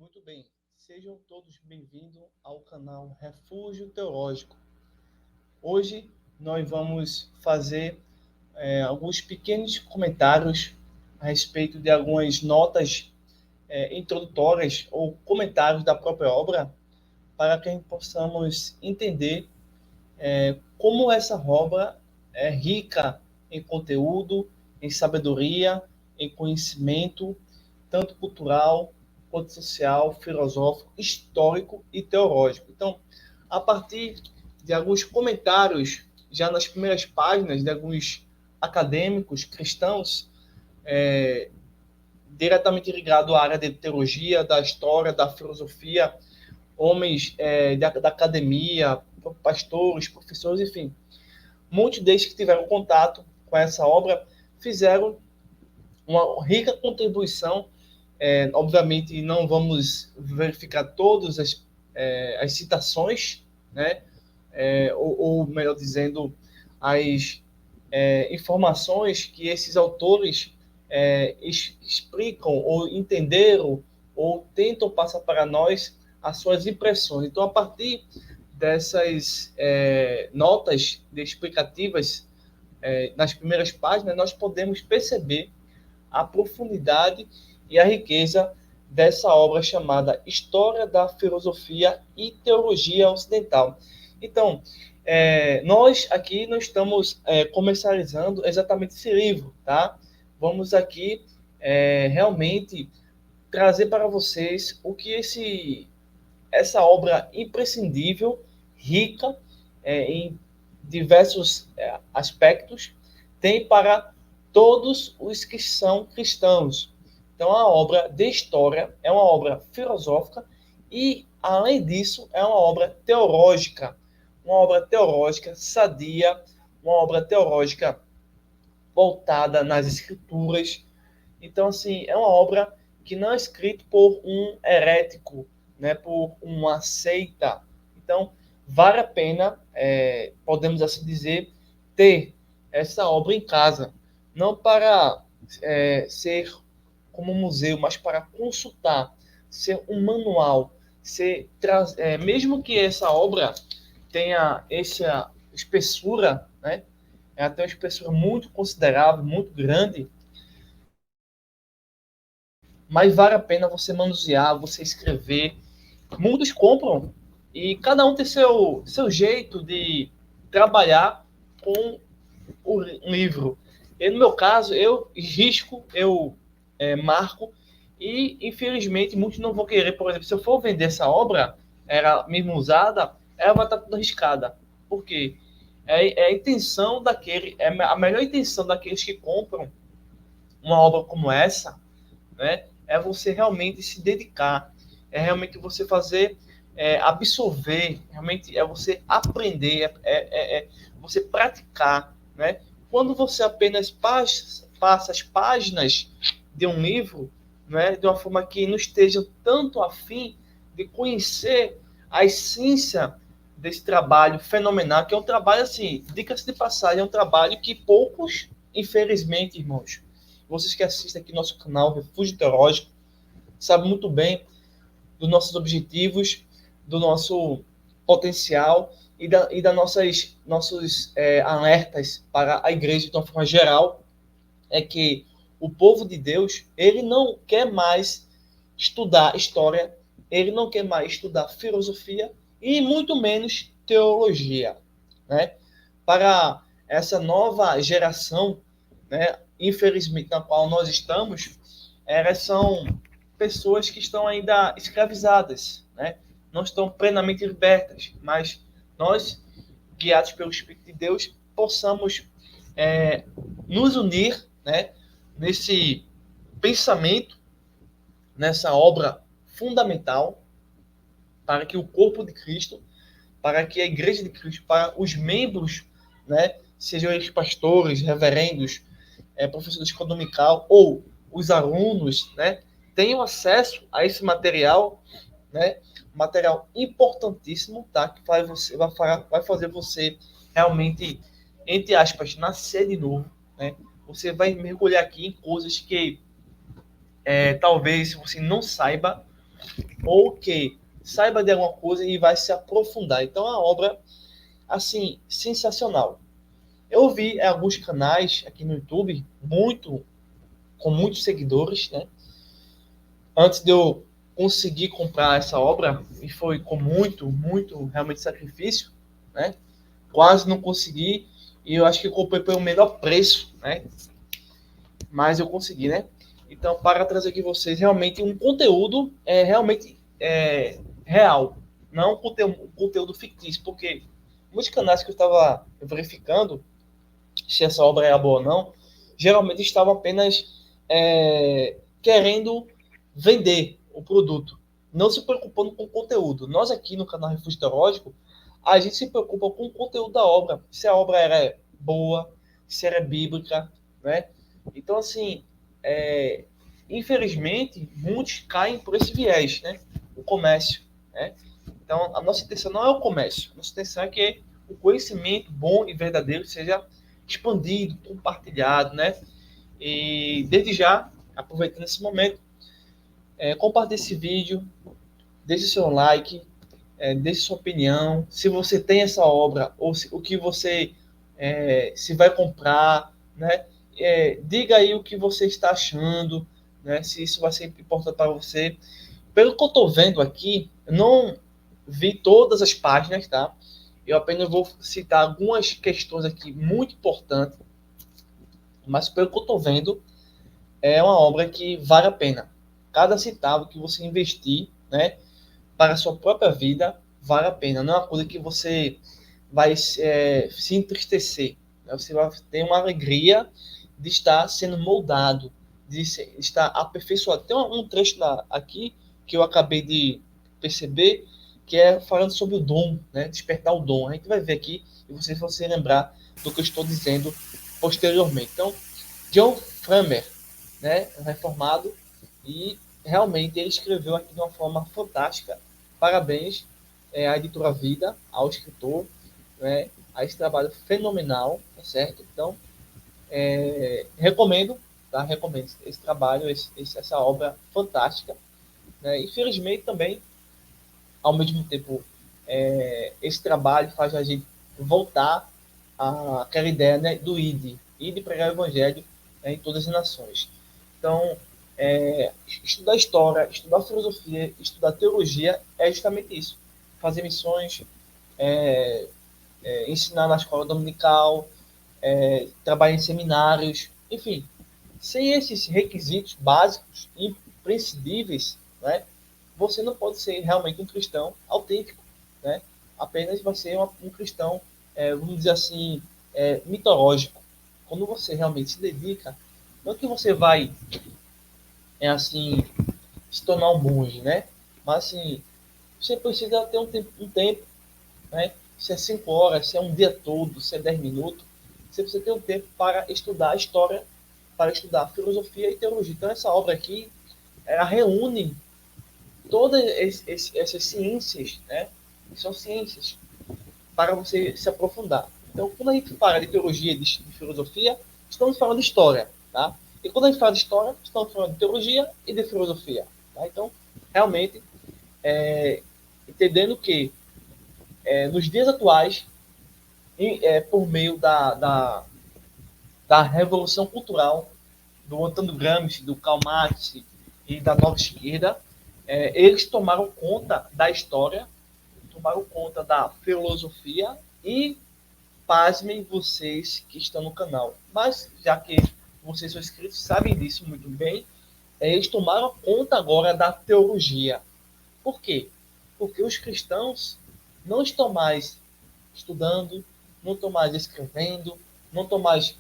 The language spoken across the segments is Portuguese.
Muito bem, sejam todos bem-vindos ao canal Refúgio Teológico. Hoje nós vamos fazer alguns pequenos comentários a respeito de algumas notas introdutórias ou comentários da própria obra, para que possamos entender como essa obra é rica em conteúdo, em sabedoria, em conhecimento, tanto cultural quanto social, filosófico, histórico e teológico. Então, a partir de alguns comentários, já nas primeiras páginas, de alguns acadêmicos cristãos, diretamente ligado à área de teologia, da história, da filosofia, homens da academia, pastores, professores, enfim, muitos deles que tiveram contato com essa obra fizeram uma rica contribuição. Obviamente, não vamos verificar todas as citações, né? Ou melhor dizendo, as informações que esses autores explicam ou entenderam ou tentam passar para nós as suas impressões. Então, a partir dessas notas explicativas nas primeiras páginas, nós podemos perceber a profundidade e a riqueza dessa obra chamada História da Filosofia e Teologia Ocidental. Então, nós aqui não estamos comercializando exatamente esse livro, tá? Vamos aqui realmente trazer para vocês o que essa obra imprescindível, rica em diversos aspectos, tem para todos os que são cristãos. Então, a obra de história é uma obra filosófica e, além disso, é uma obra teológica sadia, uma obra teológica voltada nas escrituras. Então, assim, é uma obra que não é escrita por um herético, né, por uma seita. Então, vale a pena, podemos assim dizer, ter essa obra em casa. Não para ser como um museu, mas para consultar, ser um manual, mesmo que essa obra tenha essa espessura, né, ela tem uma espessura muito considerável, muito grande, mas vale a pena você manusear, você escrever. Muitos compram e cada um tem seu jeito de trabalhar com o livro. E no meu caso, eu risco, eu marco e, infelizmente, muitos não vão querer. Por exemplo, se eu for vender essa obra, era mesmo usada, ela vai estar toda arriscada. Por quê? É a intenção daquele, a melhor intenção daqueles que compram uma obra como essa, né? É você realmente se dedicar, é realmente você fazer, absorver, realmente é você aprender, é você praticar, né? Quando você apenas passa as páginas de um livro, né, de uma forma que não esteja tanto afim de conhecer a essência desse trabalho fenomenal, que é um trabalho assim, dica-se de passagem, é um trabalho que poucos, infelizmente, irmãos, vocês que assistem aqui no nosso canal Refúgio Teológico, sabem muito bem dos nossos objetivos, do nosso potencial e da nossos alertas para a igreja de uma forma geral, é que o povo de Deus, ele não quer mais estudar história, ele não quer mais estudar filosofia e muito menos teologia, né? Para essa nova geração, né, infelizmente na qual nós estamos, elas são pessoas que estão ainda escravizadas, né? Não estão plenamente libertas, mas nós, guiados pelo Espírito de Deus, possamos nos unir, né, nesse pensamento, nessa obra fundamental para que o corpo de Cristo, para que a igreja de Cristo, para os membros, né, sejam eles pastores, reverendos, professores de escola dominical ou os alunos, né, tenham acesso a esse material, né, material importantíssimo, tá, que vai fazer você realmente, entre aspas, nascer de novo, né? Você vai mergulhar aqui em coisas que talvez você não saiba, ou que saiba de alguma coisa e vai se aprofundar. Então, é uma obra, assim, sensacional. Eu vi alguns canais aqui no YouTube, com muitos seguidores, né? Antes de eu conseguir comprar essa obra, e foi com muito, realmente sacrifício, né? Quase não consegui, e eu acho que eu comprei pelo menor preço, né? Mas eu consegui, né? Então, para trazer aqui vocês realmente um conteúdo realmente real, não um conteúdo fictício, porque muitos canais que eu estava verificando se essa obra era boa ou não, geralmente estavam apenas querendo vender o produto, não se preocupando com o conteúdo. Nós aqui no canal Refúgio Teológico, a gente se preocupa com o conteúdo da obra, se a obra era boa, se era bíblica, né? Então, assim, infelizmente, muitos caem por esse viés, né? O comércio, né? Então, a nossa intenção não é o comércio, a nossa intenção é que o conhecimento bom e verdadeiro seja expandido, compartilhado, né? E desde já, aproveitando esse momento, compartilhe esse vídeo, deixe seu like, deixe sua opinião, se você tem essa obra, ou se, o que você se vai comprar, né? Diga aí o que você está achando, né? Se isso vai ser importante para você. Pelo que eu estou vendo aqui, eu não vi todas as páginas, tá? Eu apenas vou citar algumas questões aqui muito importantes, mas pelo que eu estou vendo, é uma obra que vale a pena. Cada centavo que você investir, né, para a sua própria vida, vale a pena. Não é uma coisa que você vai se entristecer. Né? Você vai ter uma alegria de estar sendo moldado, de estar aperfeiçoado. Tem um trecho aqui que eu acabei de perceber, que é falando sobre o dom, né? Despertar o dom. A gente vai ver aqui e vocês vão se lembrar do que eu estou dizendo posteriormente. Então, John Framer, né, reformado, e realmente ele escreveu aqui de uma forma fantástica. Parabéns à editora Vida, ao escritor, né, a esse trabalho fenomenal, tá certo? Então, recomendo, tá? Recomendo esse trabalho, essa obra fantástica. Né? Infelizmente também, ao mesmo tempo, esse trabalho faz a gente voltar àquela ideia, né, do ID pregar o evangelho, né, em todas as nações. Então, estudar história, estudar filosofia, estudar teologia é justamente isso. Fazer missões, ensinar na escola dominical, trabalhar em seminários, enfim. Sem esses requisitos básicos, imprescindíveis, né, você não pode ser realmente um cristão autêntico. Né? Apenas vai ser um cristão, vamos dizer assim, mitológico. Quando você realmente se dedica, não que você vai assim se tornar um monge, né? Mas assim, você precisa ter um tempo, né? Se é 5 horas, se é um dia todo, se é 10 minutos, você precisa ter um tempo para estudar a história, para estudar filosofia e teologia. Então essa obra aqui, ela reúne todas essas ciências, né? São ciências para você se aprofundar. Então, quando a gente fala de teologia e de filosofia, estamos falando de história, tá? E quando a gente fala de história, estamos falando de teologia e de filosofia, tá? Então, realmente, entendendo que nos dias atuais, por meio da revolução cultural do Antônio Gramsci, do Karl Marx e da nova esquerda, eles tomaram conta da história, tomaram conta da filosofia e, pasmem vocês que estão no canal, mas já que vocês são inscritos, sabem disso muito bem, eles tomaram conta agora da teologia. Por quê? Porque os cristãos não estão mais estudando, não estão mais escrevendo, não estão mais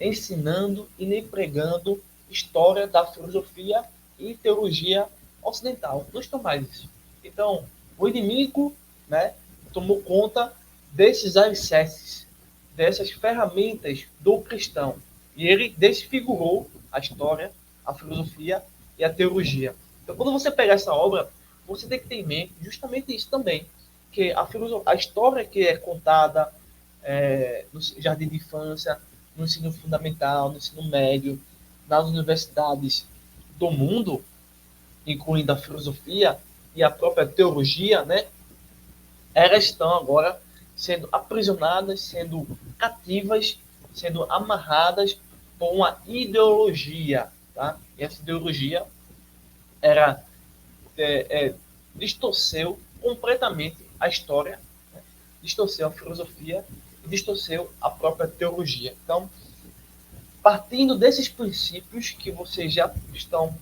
ensinando e nem pregando história da filosofia e teologia ocidental. Não estão mais isso. Então, o inimigo, né, tomou conta desses alicerces, dessas ferramentas do cristão. E ele desfigurou a história, a filosofia e a teologia. Então, quando você pega essa obra, você tem que ter em mente justamente isso também, que a história que é contada no jardim de infância, no ensino fundamental, no ensino médio, nas universidades do mundo, incluindo a filosofia, e a própria teologia, né, elas estão agora sendo aprisionadas, sendo cativas, sendo amarradas por uma ideologia, tá? E essa ideologia era distorceu completamente a história, né? Distorceu a filosofia e distorceu a própria teologia. Então, partindo desses princípios que vocês já estão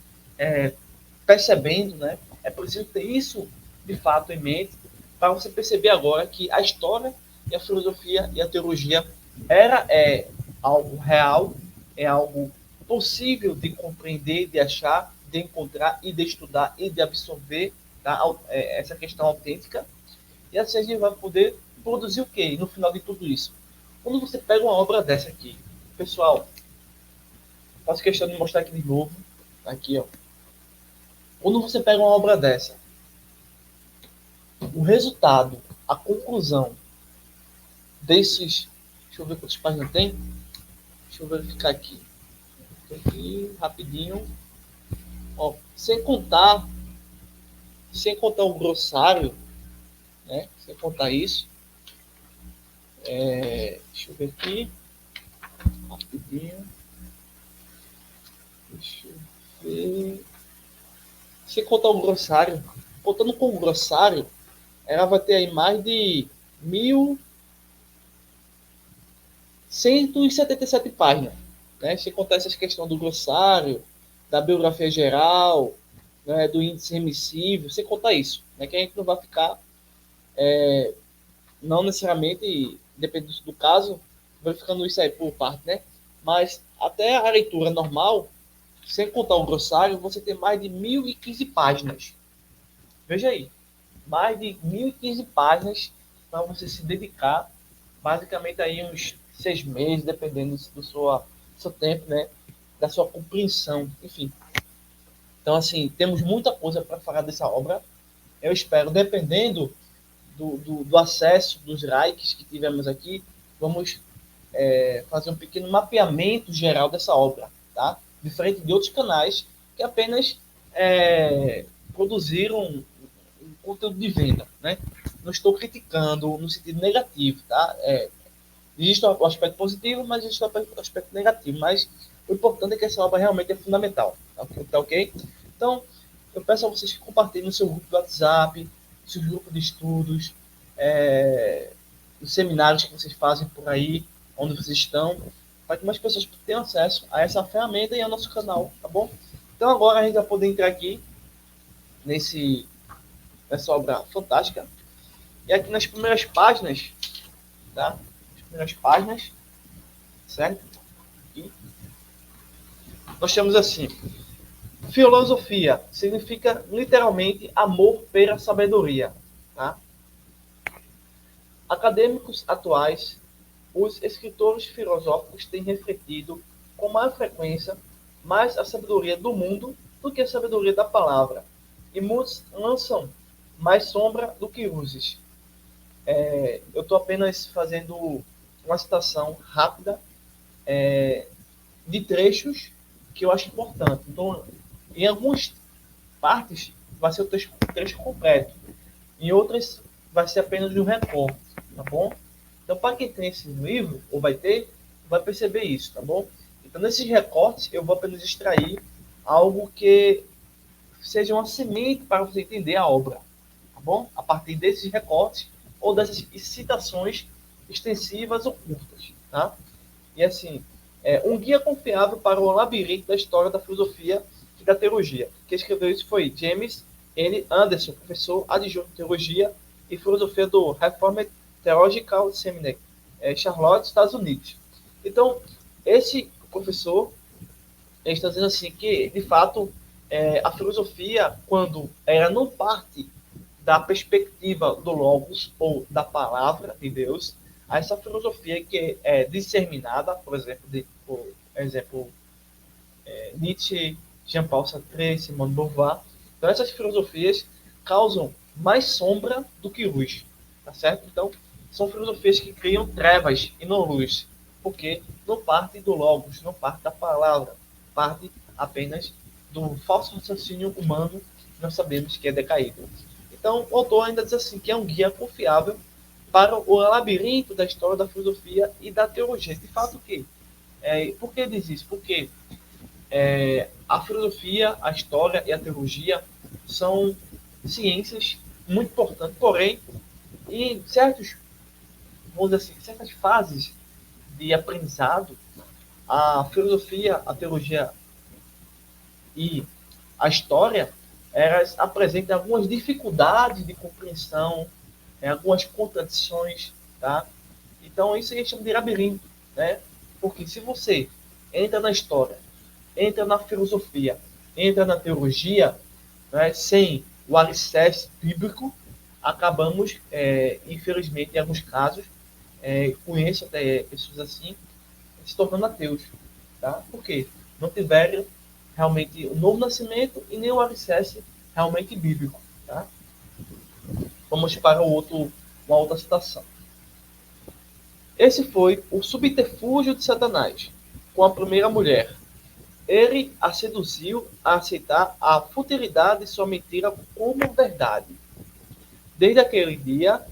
percebendo, né, é preciso ter isso de fato em mente para você perceber agora que a história e a filosofia e a teologia é algo real, é algo possível de compreender, de achar, de encontrar e de estudar e de absorver, tá? Essa questão autêntica. E assim a gente vai poder produzir o quê no final de tudo isso? Quando você pega uma obra dessa aqui, pessoal, faço questão de mostrar aqui de novo, aqui ó. Quando você pega uma obra dessa, o resultado, a conclusão desses. Deixa eu ver quantas páginas tem. Deixa eu verificar aqui. Aqui, rapidinho. Ó, sem contar o glossário, né? Sem contar isso. Deixa eu ver aqui. Rapidinho. Deixa eu ver. Sem contar o glossário. Contando com o glossário, ela vai ter aí mais de 1.177 páginas, né? Se contar essas questões do glossário, da biografia geral, né, do índice remissivo, sem contar isso, né, que a gente não vai ficar, não necessariamente, dependendo do caso, verificando isso aí por parte, né? Mas até a leitura normal, sem contar o glossário, você tem mais de 1.015 páginas. Veja aí, mais de 1.015 páginas para você se dedicar, basicamente aí uns 6 meses, dependendo do seu tempo, né? Da sua compreensão, enfim. Então, assim, temos muita coisa para falar dessa obra. Eu espero, dependendo do acesso, dos likes que tivemos aqui, vamos fazer um pequeno mapeamento geral dessa obra, tá? Diferente de outros canais que apenas produziram um conteúdo de venda, né? Não estou criticando no sentido negativo, tá? Existe o aspecto positivo, mas existe o aspecto negativo. Mas o importante é que essa obra realmente é fundamental, tá ok? Então, eu peço a vocês que compartilhem no seu grupo do WhatsApp, no seu grupo de estudos, os seminários que vocês fazem por aí, onde vocês estão, para que mais pessoas tenham acesso a essa ferramenta e ao nosso canal, tá bom? Então agora a gente vai poder entrar aqui nessa obra fantástica. E aqui nas primeiras páginas, tá? As primeiras páginas, certo? Aqui. Nós temos assim: filosofia significa literalmente amor pela sabedoria, tá? Acadêmicos atuais, os escritores filosóficos têm refletido com mais frequência mais a sabedoria do mundo do que a sabedoria da palavra, e muitos lançam mais sombra do que luzes. Eu estou apenas fazendo uma citação rápida de trechos que eu acho importante. Então, em algumas partes vai ser o trecho completo, em outras vai ser apenas um recorte, tá bom? Então, para quem tem esse livro, ou vai perceber isso, tá bom? Então, nesses recortes, eu vou apenas extrair algo que seja uma semente para você entender a obra, tá bom? A partir desses recortes ou dessas citações extensivas ou curtas, tá? E assim, um guia confiável para o labirinto da história da filosofia e da teologia. Quem escreveu isso foi James N. Anderson, professor adjunto de teologia e filosofia do Reformed Theological Seminary, Charlotte, Estados Unidos. Então, esse professor está dizendo assim que, de fato, a filosofia, quando ela não parte da perspectiva do Logos ou da palavra de Deus, essa filosofia que é disseminada, por exemplo, Nietzsche, Jean-Paul Sartre, Simone de Beauvoir. Então, essas filosofias causam mais sombra do que luz, tá certo? Então, são filosofias que criam trevas e não luz, porque não parte do Logos, não parte da palavra, parte apenas do falso raciocínio humano nós sabemos que é decaído. Então, o autor ainda diz assim, que é um guia confiável para o labirinto da história da filosofia e da teologia. De fato, por que diz isso? Porque a filosofia, a história e a teologia são ciências muito importantes, porém, em vamos dizer assim, certas fases de aprendizado, a filosofia, a teologia e a história, elas apresentam algumas dificuldades de compreensão, algumas contradições, tá? Então, isso a gente chama de labirinto, né? Porque se você entra na história, entra na filosofia, entra na teologia, né, sem o alicerce bíblico, acabamos, infelizmente, em alguns casos, conheço até pessoas assim, se tornando ateus. Tá? Por quê? Não tiveram realmente o novo nascimento e nem o alicerce realmente bíblico. Tá? Vamos para uma outra citação. Esse foi o subterfúgio de Satanás com a primeira mulher. Ele a seduziu a aceitar a futilidade de sua mentira como verdade. Desde aquele dia,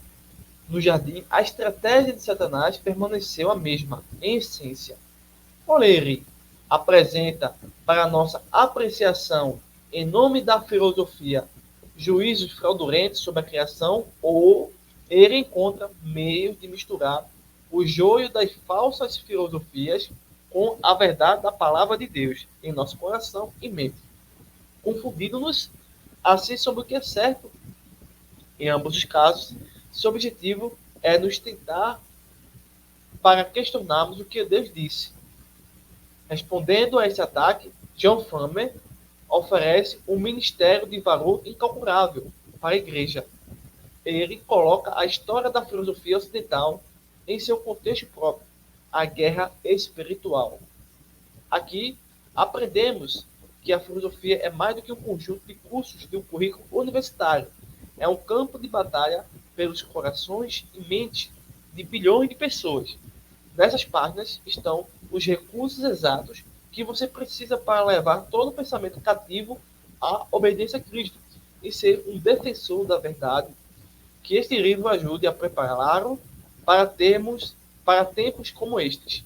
no jardim, a estratégia de Satanás permaneceu a mesma, em essência. Porém, ele apresenta para nossa apreciação, em nome da filosofia, juízos fraudulentos sobre a criação, ou ele encontra meios de misturar o joio das falsas filosofias com a verdade da palavra de Deus em nosso coração e mente, confundindo-nos assim sobre o que é certo. Em ambos os casos, seu objetivo é nos tentar para questionarmos o que Deus disse. Respondendo a esse ataque, John Farmer oferece um ministério de valor incalculável para a Igreja. Ele coloca a história da filosofia ocidental em seu contexto próprio, a guerra espiritual. Aqui aprendemos que a filosofia é mais do que um conjunto de cursos de um currículo universitário. É um campo de batalha pelos corações e mentes de bilhões de pessoas. Nessas páginas estão os recursos exatos que você precisa para levar todo o pensamento cativo à obediência a Cristo e ser um defensor da verdade. Que este livro ajude a prepará-lo para tempos como estes.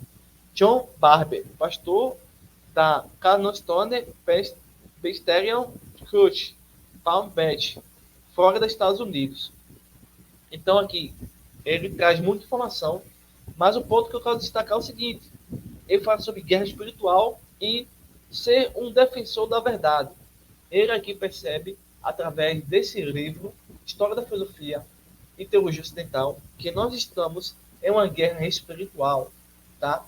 John Barber, pastor da Canonstone Presbyterian Church, Palm Beach, Flórida, Estados Unidos. Então aqui ele traz muita informação, mas o ponto que eu quero destacar é o seguinte: ele fala sobre guerra espiritual e ser um defensor da verdade. Ele aqui percebe, através desse livro, História da Filosofia e Teologia Ocidental, que nós estamos em uma guerra espiritual, tá?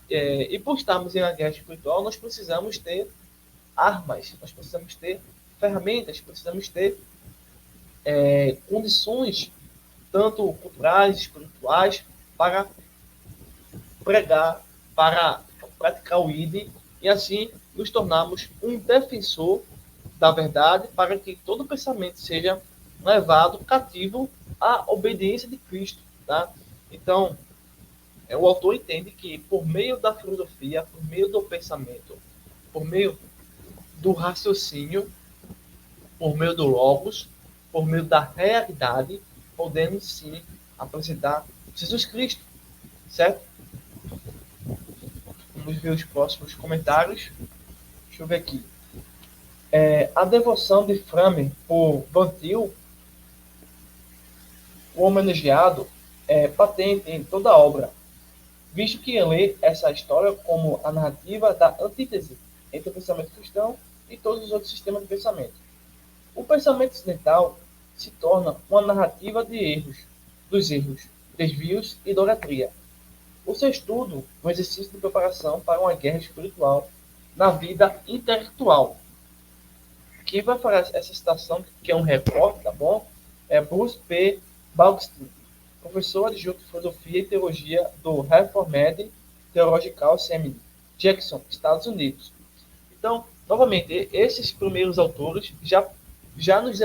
E por estarmos em uma guerra espiritual, nós precisamos ter armas, nós precisamos ter ferramentas, precisamos ter condições, tanto culturais, espirituais, para pregar, para praticar o ID e assim nos tornarmos um defensor da verdade para que todo pensamento seja levado cativo à obediência de Cristo, tá? Então, o autor entende que por meio da filosofia, por meio do pensamento, por meio do raciocínio, por meio do logos, por meio da realidade, podemos sim apresentar Jesus Cristo, certo? Vamos ver os próximos comentários. Deixa eu ver aqui. A devoção de Framer por Van Til, o homenageado, é patente em toda a obra, visto que lê essa história como a narrativa da antítese entre o pensamento cristão e todos os outros sistemas de pensamento. O pensamento ocidental se torna uma narrativa dos erros, desvios e idolatria. O seu estudo é um exercício de preparação para uma guerra espiritual na vida intelectual. Quem vai falar essa citação, que é um recorte, tá bom? É Bruce P. Balkstein, professor adjunto de filosofia e teologia do Reformed Theological Seminary, Jackson, Estados Unidos. Então, novamente, esses primeiros autores já nos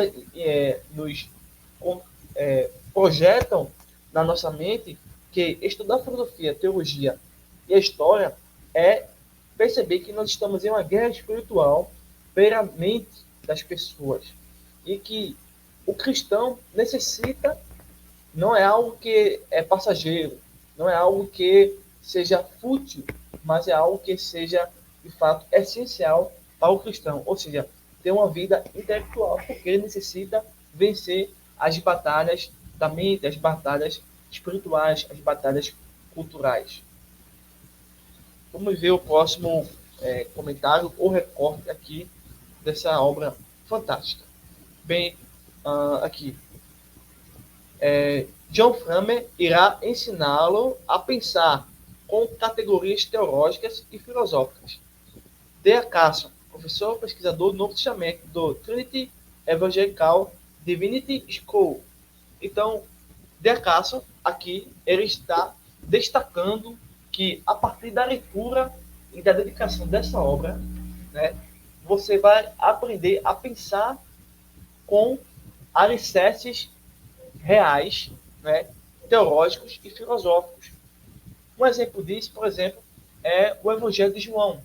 projetam na nossa mente que estudar filosofia, teologia e a história é perceber que nós estamos em uma guerra espiritual pela mente das pessoas. E que o cristão necessita, não é algo que é passageiro, não é algo que seja fútil, mas é algo que seja, de fato, essencial para o cristão. Ou seja, ter uma vida intelectual, porque ele necessita vencer as batalhas da mente, as batalhas espirituais, as batalhas culturais. Vamos ver o próximo comentário ou recorte aqui dessa obra fantástica. Bem, aqui. John Framer irá ensiná-lo a pensar com categorias teológicas e filosóficas. D.A. Carson, professor pesquisador do Novo Testamento do Trinity Evangelical Divinity School. Então, D.A. Carson, aqui, ele está destacando que, a partir da leitura e da dedicação dessa obra, né, você vai aprender a pensar com alicerces reais, né, teológicos e filosóficos. Um exemplo disso, por exemplo, é o Evangelho de João.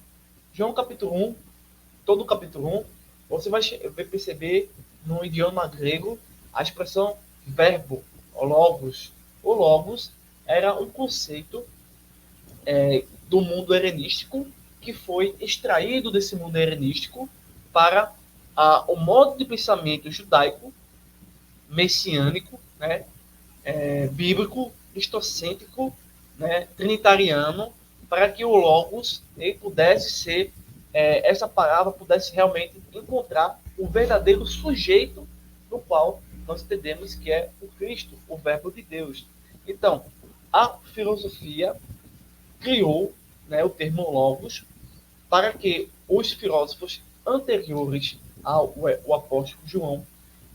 João capítulo 1, todo o capítulo 1, você vai perceber no idioma grego a expressão verbo, ou logos. O logos era um conceito do mundo helenístico que foi extraído desse mundo helenístico para o modo de pensamento judaico, messiânico, né, bíblico, cristocêntrico, né, trinitariano, para que o logos ele pudesse ser, essa palavra pudesse realmente encontrar o verdadeiro sujeito no qual nós entendemos que é o Cristo, o Verbo de Deus. Então, a filosofia criou, né, o termo logos para que os filósofos anteriores ao apóstolo João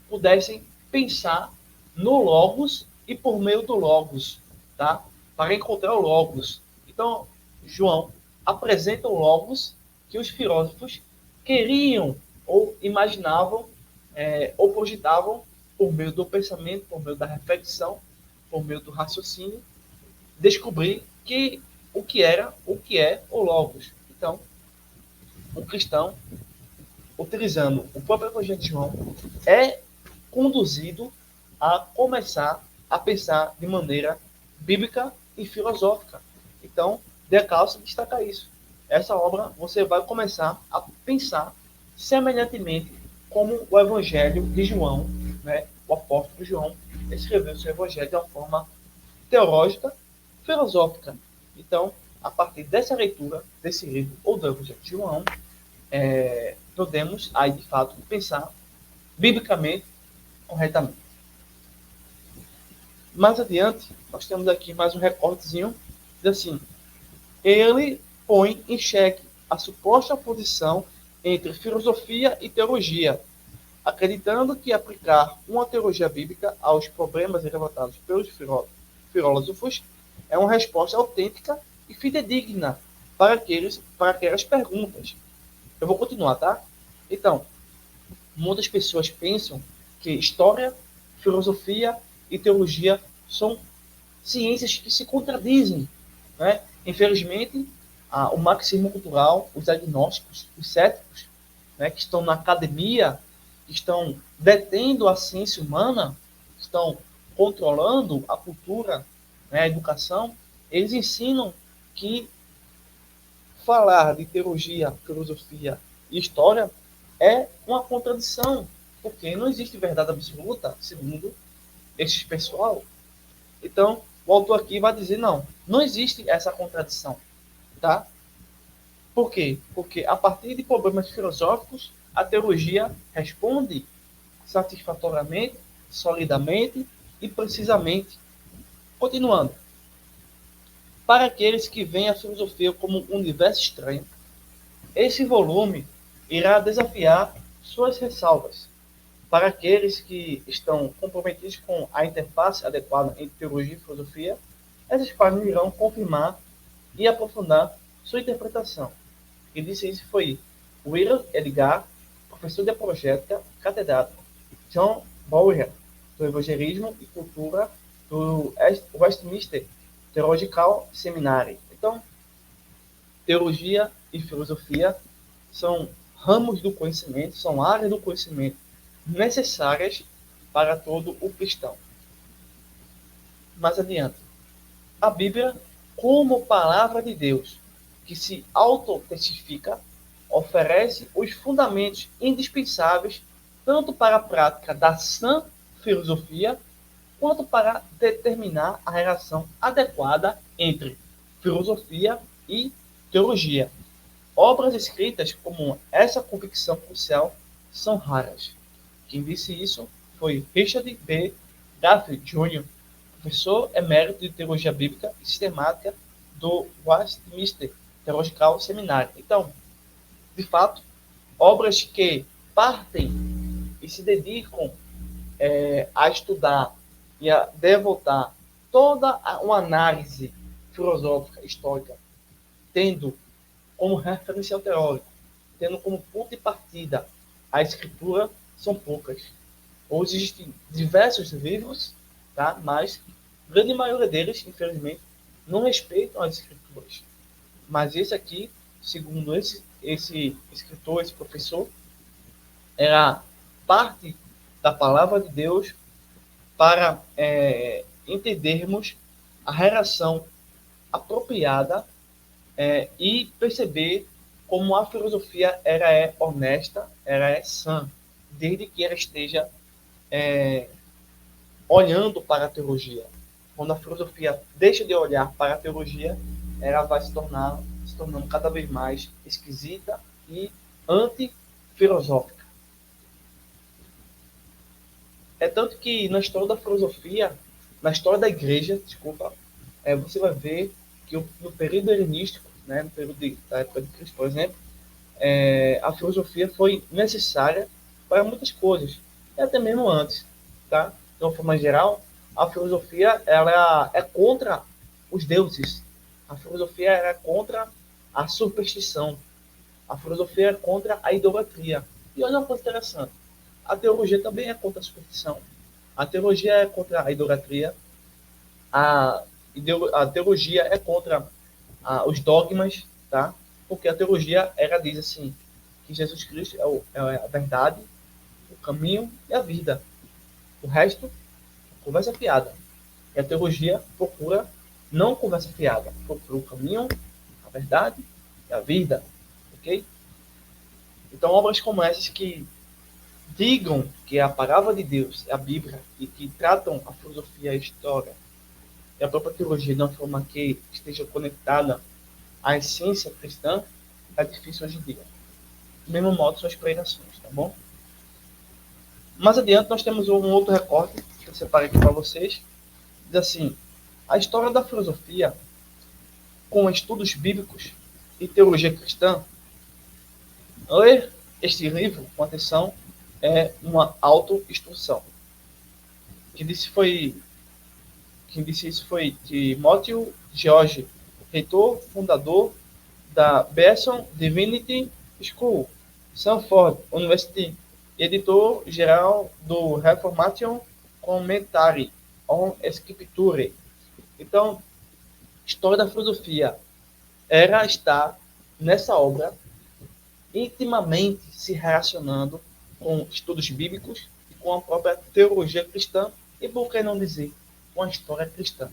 pudessem pensar no logos e por meio do logos, tá? Para encontrar o logos. Então, João apresenta o logos que os filósofos queriam ou imaginavam ou cogitavam por meio do pensamento, por meio da reflexão, por meio do raciocínio, descobrir o que é o logos. Então, o cristão, utilizando o próprio Evangelho de João, é conduzido a começar a pensar de maneira bíblica e filosófica. Então, Descalço destaca isso. Essa obra você vai começar a pensar semelhantemente como o Evangelho de João, né? O apóstolo João escreveu o seu Evangelho de uma forma teológica, filosófica. Então, a partir dessa leitura desse livro ou do Evangelho de João, podemos aí de fato pensar biblicamente corretamente. Mais adiante, nós temos aqui mais um recortezinho, diz assim: ele põe em xeque a suposta oposição entre filosofia e teologia, acreditando que aplicar uma teologia bíblica aos problemas levantados pelos filósofos é uma resposta autêntica e fidedigna para aquelas perguntas. Eu vou continuar, tá? Então, muitas pessoas pensam que história, filosofia e teologia são ciências que se contradizem, né? Infelizmente, o marxismo cultural, os agnósticos, os céticos, né, que estão na academia, que estão detendo a ciência humana, que estão controlando a cultura, né, a educação, eles ensinam que falar de teologia, filosofia e história é uma contradição, porque não existe verdade absoluta, segundo esse pessoal. Então, o autor aqui vai dizer, não existe essa contradição, tá? Por quê? Porque a partir de problemas filosóficos, a teologia responde satisfatoriamente, solidamente e precisamente. Continuando. Para aqueles que veem a filosofia como um universo estranho, esse volume irá desafiar suas ressalvas. Para aqueles que estão comprometidos com a interface adequada entre teologia e filosofia, essas páginas irão confirmar e aprofundar sua interpretação. Quem disse isso foi Willard Edgar, professor de apologética, catedrático, John Bowyer, do Evangelismo e Cultura do Westminster Theological Seminary. Então, teologia e filosofia são ramos do conhecimento, são áreas do conhecimento necessárias para todo o cristão. Mais adiante, a Bíblia, como palavra de Deus, que se autotestifica, oferece os fundamentos indispensáveis tanto para a prática da sã filosofia, quanto para determinar a relação adequada entre filosofia e teologia. Obras escritas como essa convicção crucial são raras. Quem disse isso foi Richard B. Duffy Jr., professor emérito de Teologia Bíblica e Sistemática do Westminster Theological Seminary. Então, de fato, obras que partem e se dedicam a estudar e a devotar toda uma análise filosófica, histórica, tendo como referencial teórico, tendo como ponto de partida a escritura, são poucas. Hoje existem diversos livros, tá? Mas a grande maioria deles, infelizmente, não respeitam as escrituras. Mas esse aqui, segundo esse escritor, esse professor, era parte da palavra de Deus para entendermos a relação apropriada e perceber como a filosofia é honesta, ela é sã, desde que ela esteja olhando para a teologia. Quando a filosofia deixa de olhar para a teologia, ela vai se tornando cada vez mais esquisita e antifilosófica. É tanto que na história da filosofia, na história da igreja, você vai ver que no período helenístico, né, no período da época de Cristo, por exemplo, a filosofia foi necessária para muitas coisas, e até mesmo antes, tá? De uma forma geral, a filosofia ela é contra os deuses, a filosofia é contra a superstição, a filosofia é contra a idolatria. E olha uma coisa interessante, a teologia também é contra a superstição, a teologia é contra a idolatria, a teologia é contra os dogmas, tá? Porque a teologia, ela diz assim, que Jesus Cristo é a verdade, o caminho e a vida. O resto, conversa fiada. E a teologia procura não conversa fiada, procura o caminho, a verdade e a vida, ok? Então, obras como essas que digam que a palavra de Deus é a Bíblia e que tratam a filosofia, a história e a própria teologia de uma forma que esteja conectada à essência cristã, é difícil hoje em dia. Do mesmo modo, suas pregações, tá bom? Mais adiante, nós temos um outro recorte que eu separei aqui para vocês. Diz assim, a história da filosofia com estudos bíblicos e teologia cristã. Ler este livro com atenção é uma autoinstrução. Quem disse isso foi Timothy George, reitor, fundador da Besson Divinity School, Stanford University, editor-geral do Reformation Commentary on Scripture. Então, história da filosofia está nessa obra intimamente se relacionando com estudos bíblicos e com a própria teologia cristã e, por que não dizer, com a história cristã.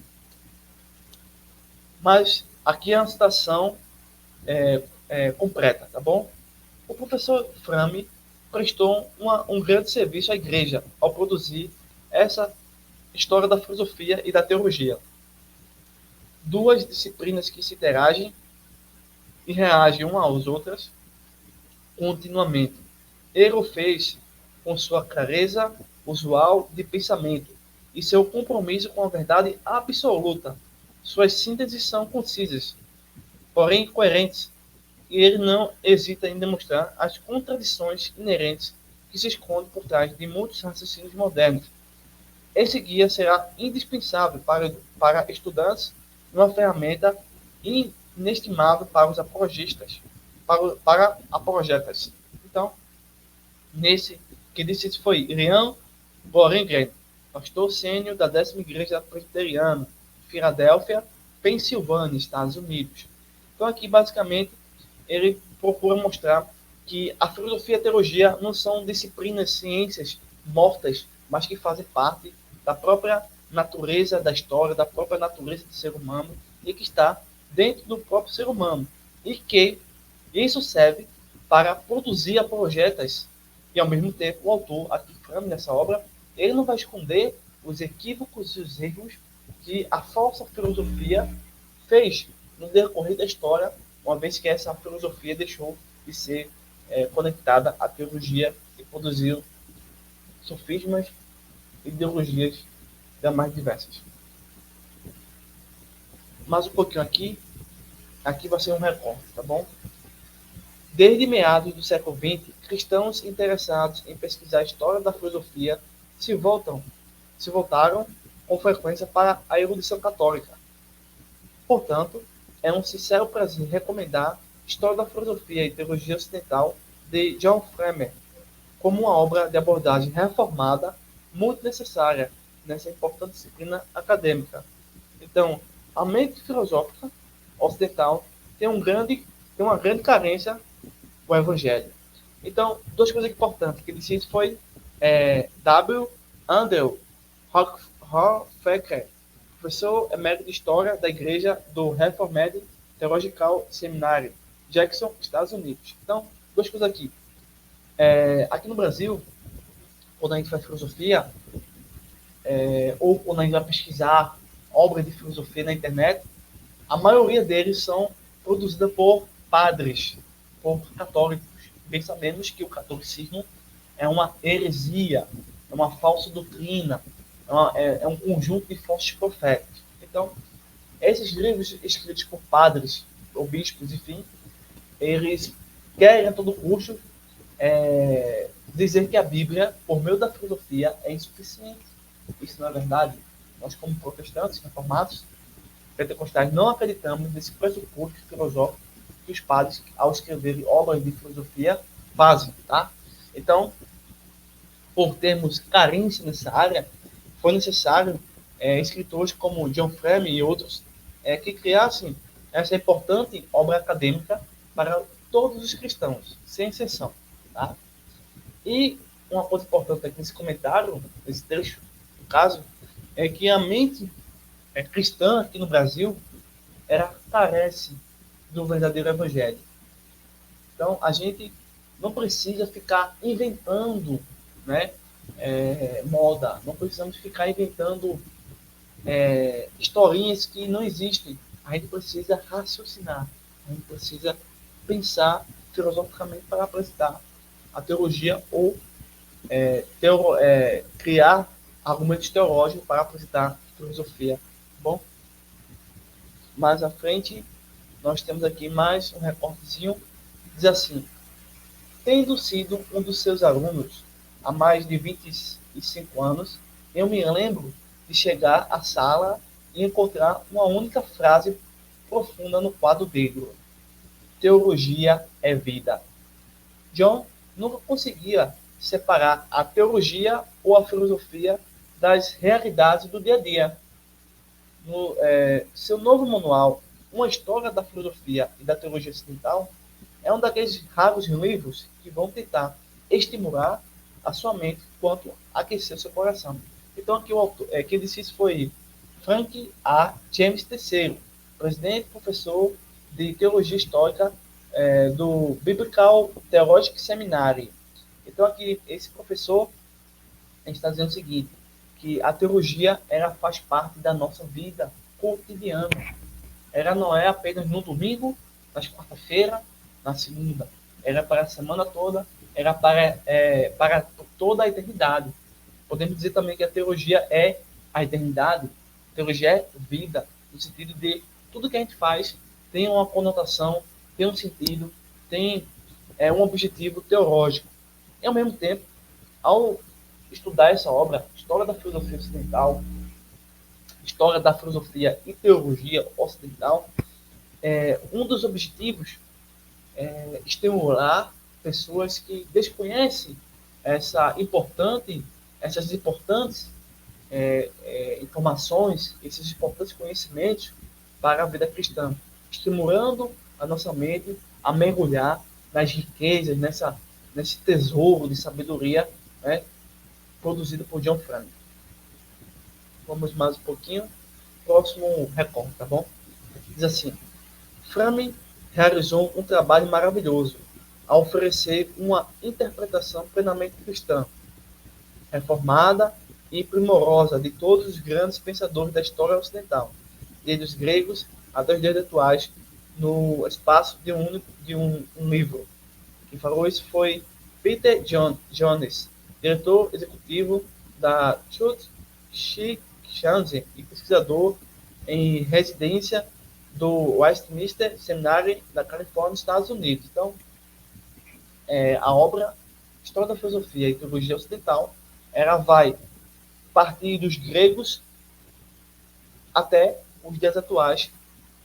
Mas aqui é uma citação completa, tá bom? O professor Frame prestou um grande serviço à igreja ao produzir essa história da filosofia e da teologia. Duas disciplinas que se interagem e reagem umas às outras continuamente. Ele o fez com sua clareza usual de pensamento e seu compromisso com a verdade absoluta. Suas sínteses são concisas, porém coerentes, e ele não hesita em demonstrar as contradições inerentes que se escondem por trás de muitos raciocínios modernos. Esse guia será indispensável para estudantes, uma ferramenta inestimável para os apologistas, para apologetas. Então, que disse isso foi Ian Borengren, pastor sênior da 10ª Igreja Presbiteriana, Filadélfia, Pensilvânia, Estados Unidos. Então, aqui, basicamente, ele procura mostrar que a filosofia e a teologia não são disciplinas, ciências mortas, mas que fazem parte da própria natureza da história, da própria natureza do ser humano e que está dentro do próprio ser humano. E que isso serve para produzir apologetas e, ao mesmo tempo, o autor, aqui nessa obra, ele não vai esconder os equívocos e os erros que a falsa filosofia fez no decorrer da história, uma vez que essa filosofia deixou de ser conectada à teologia e produziu sofismas e ideologias das mais diversas. Mais um pouquinho aqui vai ser um recorte, tá bom? Desde meados do século XX, cristãos interessados em pesquisar a história da filosofia se voltaram com frequência para a erudição católica. Portanto, é um sincero prazer recomendar História da Filosofia e Teologia Ocidental, de John Framer, como uma obra de abordagem reformada muito necessária nessa importante disciplina acadêmica. Então, a mente filosófica ocidental tem uma grande carência com o Evangelho. Então, duas coisas importantes que ele disse foi W. Andrew Hofecker, professor emérito de História da Igreja do Reformed Theological Seminary, Jackson, Estados Unidos. Então, duas coisas aqui. Aqui no Brasil, quando a gente faz filosofia, ou quando a gente vai pesquisar obras de filosofia na internet, a maioria deles são produzidas por padres, por católicos. Bem sabemos que o catolicismo é uma heresia, é uma falsa doutrina, é um conjunto de falsos profetas. Então, esses livros escritos por padres, ou bispos, enfim, eles querem a todo custo dizer que a Bíblia, por meio da filosofia, é insuficiente. Isso não é verdade. Nós, como protestantes reformados, pentecostais, não acreditamos nesse pressuposto filosófico que os padres, ao escreverem obras de filosofia, fazem. Tá? Então, por termos carência nessa área, foi necessário escritores como John Frame e outros que criassem essa importante obra acadêmica para todos os cristãos, sem exceção. Tá? E uma coisa importante aqui nesse comentário, nesse trecho, no caso, é que a mente cristã aqui no Brasil carece do verdadeiro evangelho. Então, a gente não precisa ficar inventando, né, moda, não precisamos ficar inventando historinhas que não existem. A gente precisa raciocinar, a gente precisa pensar filosoficamente para apresentar a teologia ou criar argumentos teológicos para apresentar filosofia. Bom, mais à frente, nós temos aqui mais um recortezinho. Diz assim: tendo sido um dos seus alunos há mais de 25 anos, eu me lembro de chegar à sala e encontrar uma única frase profunda no quadro dele: teologia é vida. John nunca conseguia separar a teologia ou a filosofia das realidades do dia a dia. No seu novo manual, Uma História da Filosofia e da Teologia Ocidental, é um daqueles raros livros que vão tentar estimular a sua mente quanto aquecer o seu coração. Então, aqui o autor, quem disse isso foi Frank A. James III, presidente e professor de Teologia Histórica do Biblical Theological Seminary. Então, aqui, esse professor está dizendo o seguinte, que a teologia faz parte da nossa vida cotidiana. Ela não é apenas no domingo, na quarta-feira, na segunda. Ela é para a semana toda, ela para toda a eternidade. Podemos dizer também que a teologia é a eternidade. A teologia é vida, no sentido de tudo que a gente faz tem uma conotação, tem um sentido, tem um objetivo teológico. E, ao mesmo tempo, ao estudar essa obra, História da Filosofia Ocidental, História da Filosofia e Teologia Ocidental, um dos objetivos é estimular pessoas que desconhecem essas importantes informações, esses importantes conhecimentos para a vida cristã, estimulando a nossa mente a mergulhar nas riquezas, nesse tesouro de sabedoria, né, produzido por John Frame. Vamos mais um pouquinho. Próximo recorte, tá bom? Diz assim: Frame realizou um trabalho maravilhoso ao oferecer uma interpretação plenamente cristã, reformada e primorosa de todos os grandes pensadores da história ocidental, desde os gregos até os dias atuais, no espaço de um livro. Quem falou isso foi Peter Jones, diretor executivo da Church Schick e pesquisador em residência do Westminster Seminary da Califórnia, Estados Unidos. Então, a obra História da Filosofia e Teologia Ocidental, ela vai partir dos gregos até os dias atuais,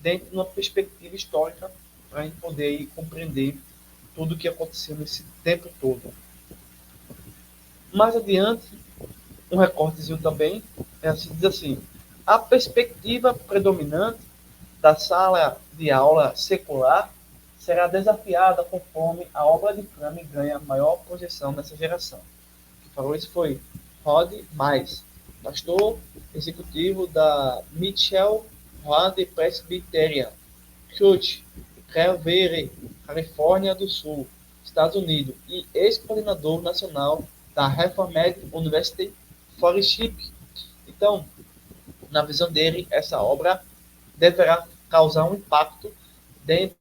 dentro de uma perspectiva histórica, para a gente poder compreender tudo o que aconteceu nesse tempo todo. Mais adiante, um recortezinho também, diz assim: a perspectiva predominante da sala de aula secular será desafiada conforme a obra de Frame ganha maior projeção nessa geração. Quem falou isso foi Rod Mais, pastor executivo da Mitchell Road Presbyterian Church, Calvary, Califórnia do Sul, Estados Unidos, e ex-coordenador nacional da Reformed University Fellowship. Então, na visão dele, essa obra deverá causar um impacto dentro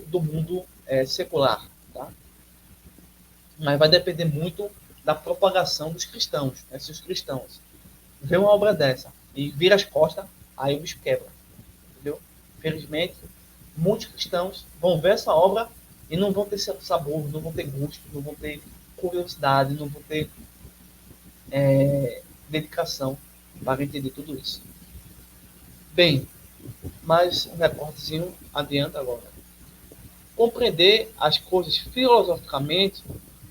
do mundo secular, tá? Mas vai depender muito da propagação dos cristãos, né? Se os cristãos vê uma obra dessa e vira as costas, aí o bicho quebra, entendeu? Felizmente, muitos cristãos vão ver essa obra e não vão ter sabor, não vão ter gosto, não vão ter curiosidade, não vão ter dedicação para entender tudo isso. Bem, mais um recortezinho adianta agora. Compreender as coisas filosoficamente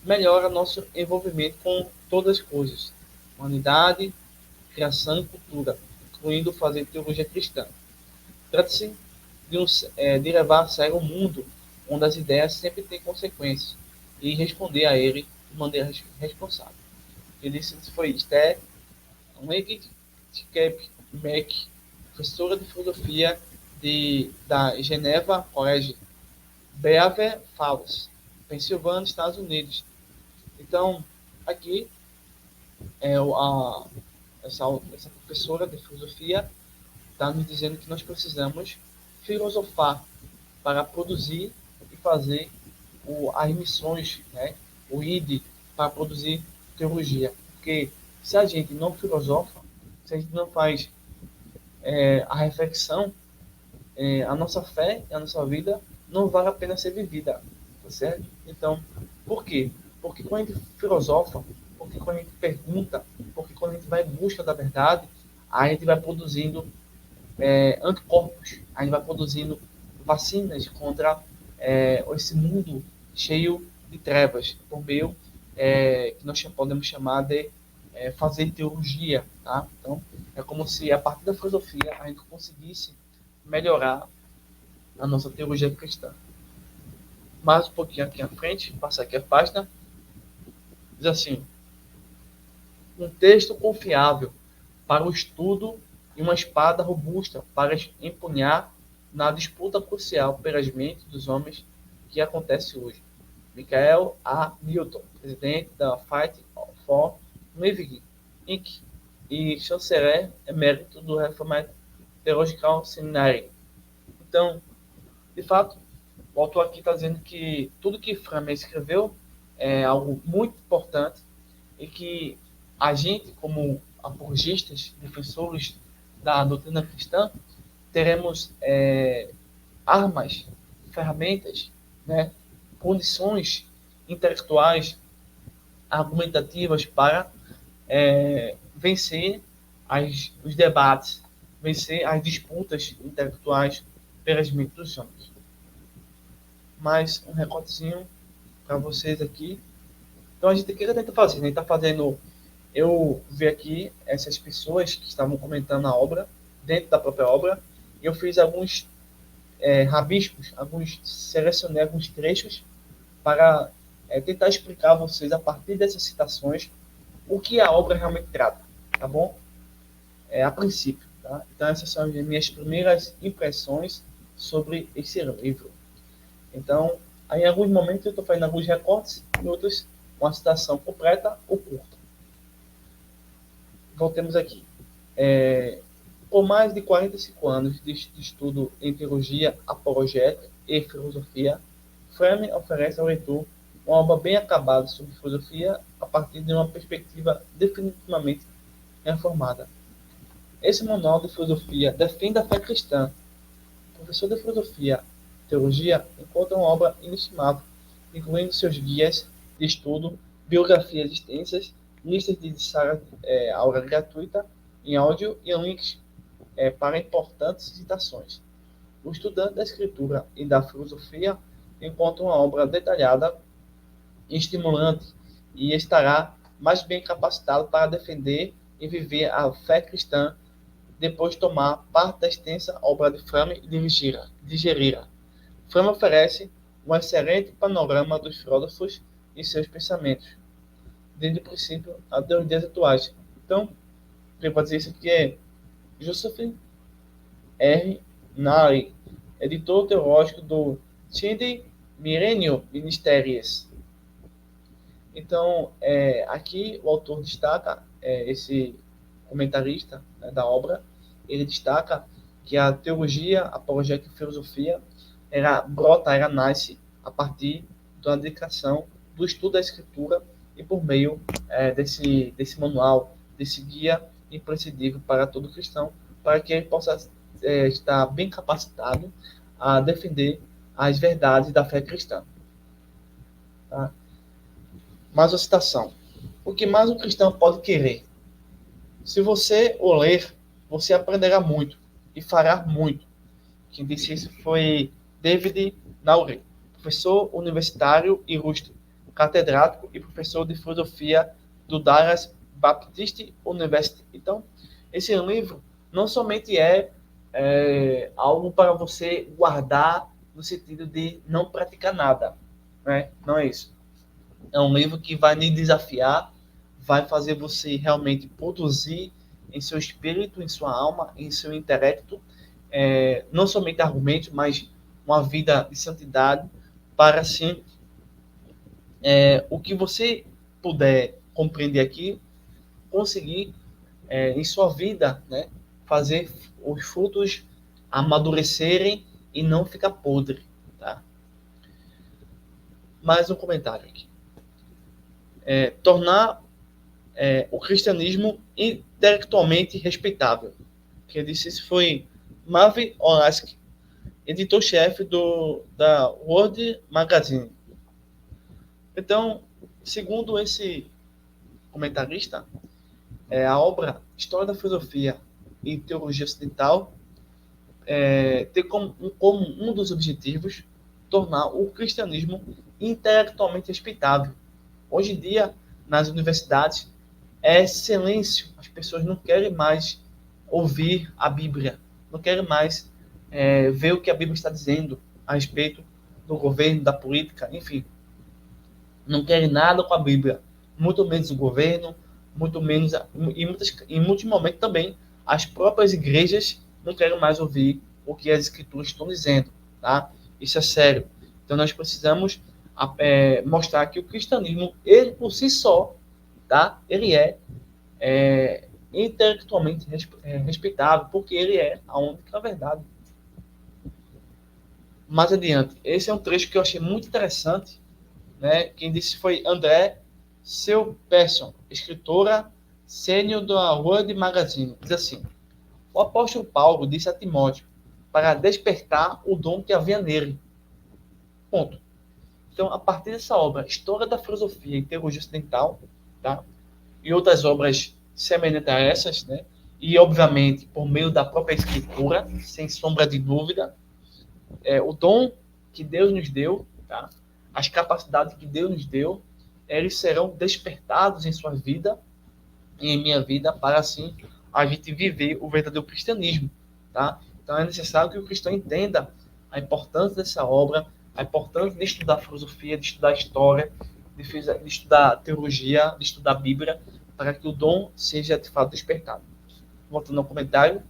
melhora nosso envolvimento com todas as coisas, humanidade, criação e cultura, incluindo fazer teologia cristã. Trata-se de levar a sério o mundo onde as ideias sempre têm consequências e responder a ele de maneira responsável. Ele disse que foi Esther Wigg Mac, professora de filosofia da Geneva College, Beaver Falls, Pensilvânia, Estados Unidos. Então, aqui, essa professora de filosofia está nos dizendo que nós precisamos filosofar para produzir e fazer as missões, né? O ID, para produzir teologia. Porque se a gente não filosofa, se a gente não faz a reflexão, a nossa fé e a nossa vida não vale a pena ser vivida, tá certo? Então, por quê? Porque quando a gente filosofa, porque quando a gente pergunta, porque quando a gente vai em busca da verdade, a gente vai produzindo anticorpos, a gente vai produzindo vacinas contra esse mundo cheio de trevas, por meio que nós podemos chamar de fazer teologia, tá? Então, é como se a partir da filosofia a gente conseguisse melhorar a nossa teologia cristã. Mais um pouquinho aqui à frente, passar aqui a página, diz assim: um texto confiável para o estudo e uma espada robusta para empunhar na disputa crucial pelas mentes dos homens que acontece hoje. Michael A. Newton, presidente da Fight for Living Inc. e chanceler emérito do Reformed Theological Seminary. Então, de fato, o autor aqui está dizendo que tudo que Frame escreveu é algo muito importante e que a gente, como apologistas, defensores da doutrina cristã, teremos armas, ferramentas, né, condições intelectuais, argumentativas para vencer os debates, vencer as disputas intelectuais pelas mentes dos homens. Mais um recortezinho para vocês aqui. Então, a gente está fazendo? A gente está fazendo. Eu vi aqui essas pessoas que estavam comentando a obra, dentro da própria obra, e eu fiz alguns rabiscos, selecionei alguns trechos para tentar explicar a vocês, a partir dessas citações, o que a obra realmente trata, tá bom? A princípio, tá? Então, essas são as minhas primeiras impressões sobre esse livro. Então, em alguns momentos eu estou fazendo alguns recortes, em outros, uma citação completa ou curta. Voltemos aqui. Por mais de 45 anos de estudo em teologia apologética e filosofia, Frame oferece ao leitor uma obra bem acabada sobre filosofia a partir de uma perspectiva definitivamente reformada. Esse manual de filosofia defende a fé cristã. O professor de filosofia e teologia encontra uma obra inestimável, incluindo seus guias de estudo, biografias extensas, listas de aula gratuita em áudio e links para importantes citações. O estudante da escritura e da filosofia encontra uma obra detalhada, estimulante e estará mais bem capacitado para defender e viver a fé cristã depois de tomar parte da extensa obra de Frame e digerira. Frame oferece um excelente panorama dos filósofos e seus pensamentos, desde o princípio até os dias atuais. Então, quem pode dizer isso aqui é Joseph R. Nari, editor teológico do Cindy Millennium Ministries. Então, aqui o autor destaca, esse comentarista, né, da obra, ele destaca que a teologia, a apologética e filosofia ela nasce a partir da dedicação do estudo da escritura e por meio desse manual, desse guia imprescindível para todo cristão, para que ele possa estar bem capacitado a defender as verdades da fé cristã. Tá? Mais uma citação. O que mais um cristão pode querer? Se você o ler, você aprenderá muito e fará muito. Quem disse isso foi David Nauri, professor universitário ilustre, catedrático e professor de filosofia do Dallas Baptist University. Então, esse livro não somente é algo para você guardar no sentido de não praticar nada, né? Não é isso. É um livro que vai lhe desafiar, vai fazer você realmente produzir em seu espírito, em sua alma, em seu intelecto, não somente argumentos, mas uma vida de santidade, para assim, o que você puder compreender aqui, conseguir em sua vida, né, fazer os frutos amadurecerem e não ficar podre, tá? Mais um comentário aqui. Tornar o cristianismo intelectualmente respeitável. Quem disse isso foi Marvin Olasky, editor-chefe da World Magazine. Então, segundo esse comentarista, a obra História da Filosofia e Teologia Ocidental tem como um dos objetivos tornar o cristianismo intelectualmente respeitável. Hoje em dia, nas universidades, é silêncio. As pessoas não querem mais ouvir a Bíblia, não querem mais ver o que a Bíblia está dizendo a respeito do governo, da política, enfim. Não querem nada com a Bíblia, muito menos o governo, muito menos, em muitos momentos também, as próprias igrejas não querem mais ouvir o que as escrituras estão dizendo, tá? Isso é sério. Então nós precisamos mostrar que o cristianismo, ele por si só, tá? Ele é intelectualmente respeitável, porque ele é a única verdade. Mais adiante, esse é um trecho que eu achei muito interessante, né? Quem disse foi André Seu-Persson, escritora sênior da World Magazine. Diz assim: o apóstolo Paulo disse a Timóteo para despertar o dom que havia nele. Ponto. Então, a partir dessa obra, História da Filosofia e Teologia Ocidental, tá? E outras obras semelhantes a essas, né? E, obviamente, por meio da própria Escritura, sem sombra de dúvida, o dom que Deus nos deu, tá? As capacidades que Deus nos deu, eles serão despertados em sua vida e em minha vida para, assim, a gente viver o verdadeiro cristianismo, tá? Então, é necessário que o cristão entenda a importância dessa obra, a importância de estudar filosofia, de estudar história, de estudar teologia, de estudar a Bíblia, para que o dom seja de fato despertado. Voltando ao comentário,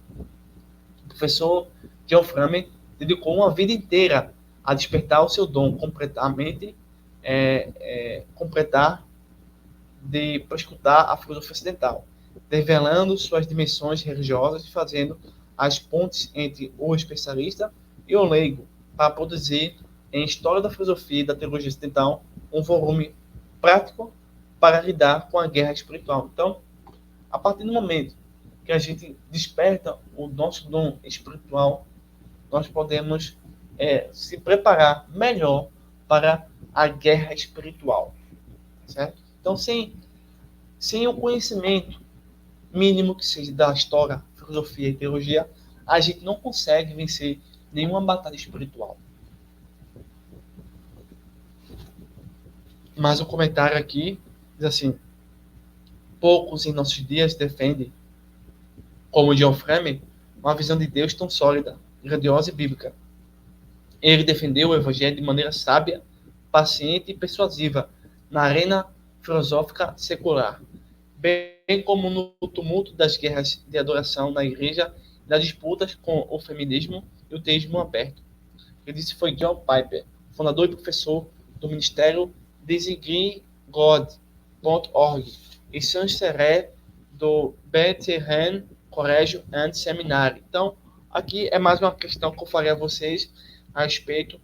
o professor John Framer dedicou uma vida inteira a despertar o seu dom completamente, completar para escutar a filosofia ocidental, revelando suas dimensões religiosas e fazendo as pontes entre o especialista e o leigo, para produzir, em História da Filosofia e da Teologia Ocidental, um volume prático para lidar com a guerra espiritual. Então, a partir do momento que a gente desperta o nosso dom espiritual, nós podemos se preparar melhor para a guerra espiritual, certo? Então, sem o conhecimento mínimo que seja da história, filosofia e teologia, a gente não consegue vencer nenhuma batalha espiritual. Mas o comentário aqui diz assim: poucos em nossos dias defendem, como John Framer, uma visão de Deus tão sólida, grandiosa e bíblica. Ele defendeu o evangelho de maneira sábia, paciente e persuasiva na arena filosófica secular, bem como no tumulto das guerras de adoração na igreja e das disputas com o feminismo e o teísmo aberto. Ele disse foi John Piper, fundador e professor do Ministério DesigreeGod.org e chanceler do Bethlehem College and Seminary. Então, aqui é mais uma questão que eu falei a vocês a respeito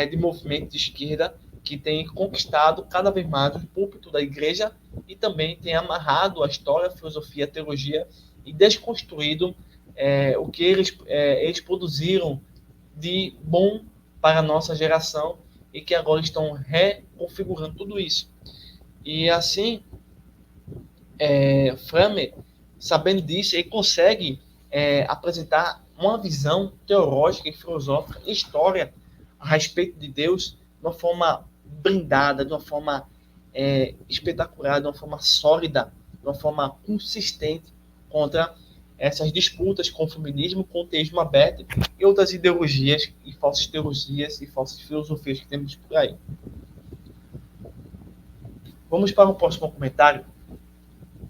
de movimento de esquerda que tem conquistado cada vez mais o púlpito da igreja e também tem amarrado a história, a filosofia, a teologia e desconstruído o que eles produziram de bom para a nossa geração e que agora estão reconfigurando tudo isso. E assim, Framer, sabendo disso, ele consegue apresentar uma visão teológica e filosófica e história a respeito de Deus de uma forma blindada, de uma forma espetacular, de uma forma sólida, de uma forma consistente contra essas disputas com o feminismo, com o teísmo aberto e outras ideologias e falsas teologias e falsas filosofias que temos por aí. Vamos para o próximo comentário.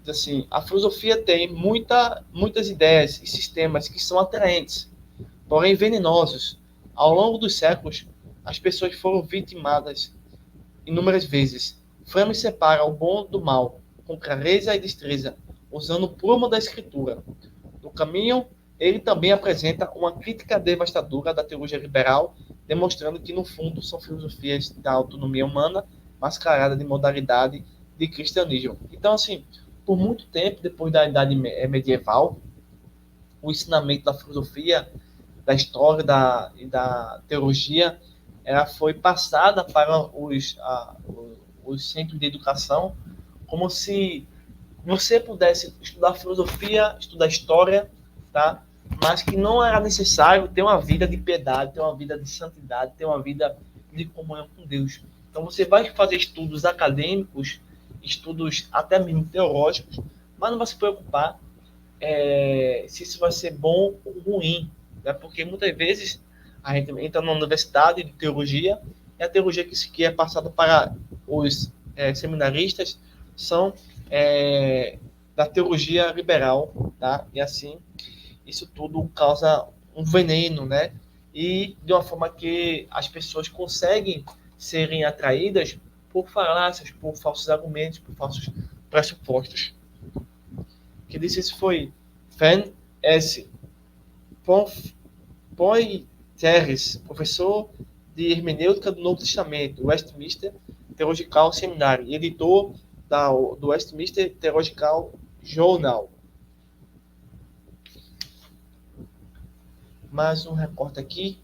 Diz assim: a filosofia tem muitas ideias e sistemas que são atraentes, porém venenosos. Ao longo dos séculos, as pessoas foram vitimadas inúmeras vezes. Framer separa o bom do mal, com clareza e destreza, usando o prumo da escritura. No caminho, ele também apresenta uma crítica devastadora da teologia liberal, demonstrando que, no fundo, são filosofias da autonomia humana, mascarada de modalidade de cristianismo. Então, assim, por muito tempo, depois da Idade Medieval, o ensinamento da filosofia, da história e da teologia, ela foi passada para os centros de educação como se você pudesse estudar filosofia, estudar história, tá? Mas que não era necessário ter uma vida de piedade, ter uma vida de santidade, ter uma vida de comunhão com Deus. Então você vai fazer estudos acadêmicos, estudos até mesmo teológicos, mas não vai se preocupar se isso vai ser bom ou ruim, né? Porque muitas vezes a gente entra na universidade de teologia e a teologia que é passada para os seminaristas são da teologia liberal, tá? E assim, isso tudo causa um veneno, né? E de uma forma que as pessoas conseguem serem atraídas por falácias, por falsos argumentos, por falsos pressupostos. Que disse isso foi Fan S. Poitiers, professor de hermenêutica do Novo Testamento, Westminster Theological Seminary, e editor do Westminster Theological Journal. Mais um recorte aqui,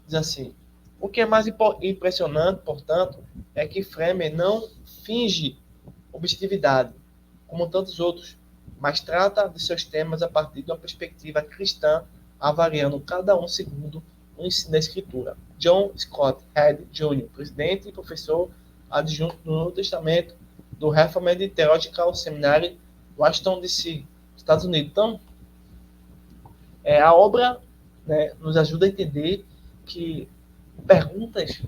diz assim: o que é mais impressionante, portanto, é que Framer não finge objetividade, como tantos outros, mas trata de seus temas a partir de uma perspectiva cristã, avaliando cada um segundo o ensino da Escritura. John Scott Head Jr., presidente e professor adjunto do Novo Testamento do Reformed Theological Seminary, Washington, D.C., Estados Unidos. Então, a obra, né, nos ajuda a entender que perguntas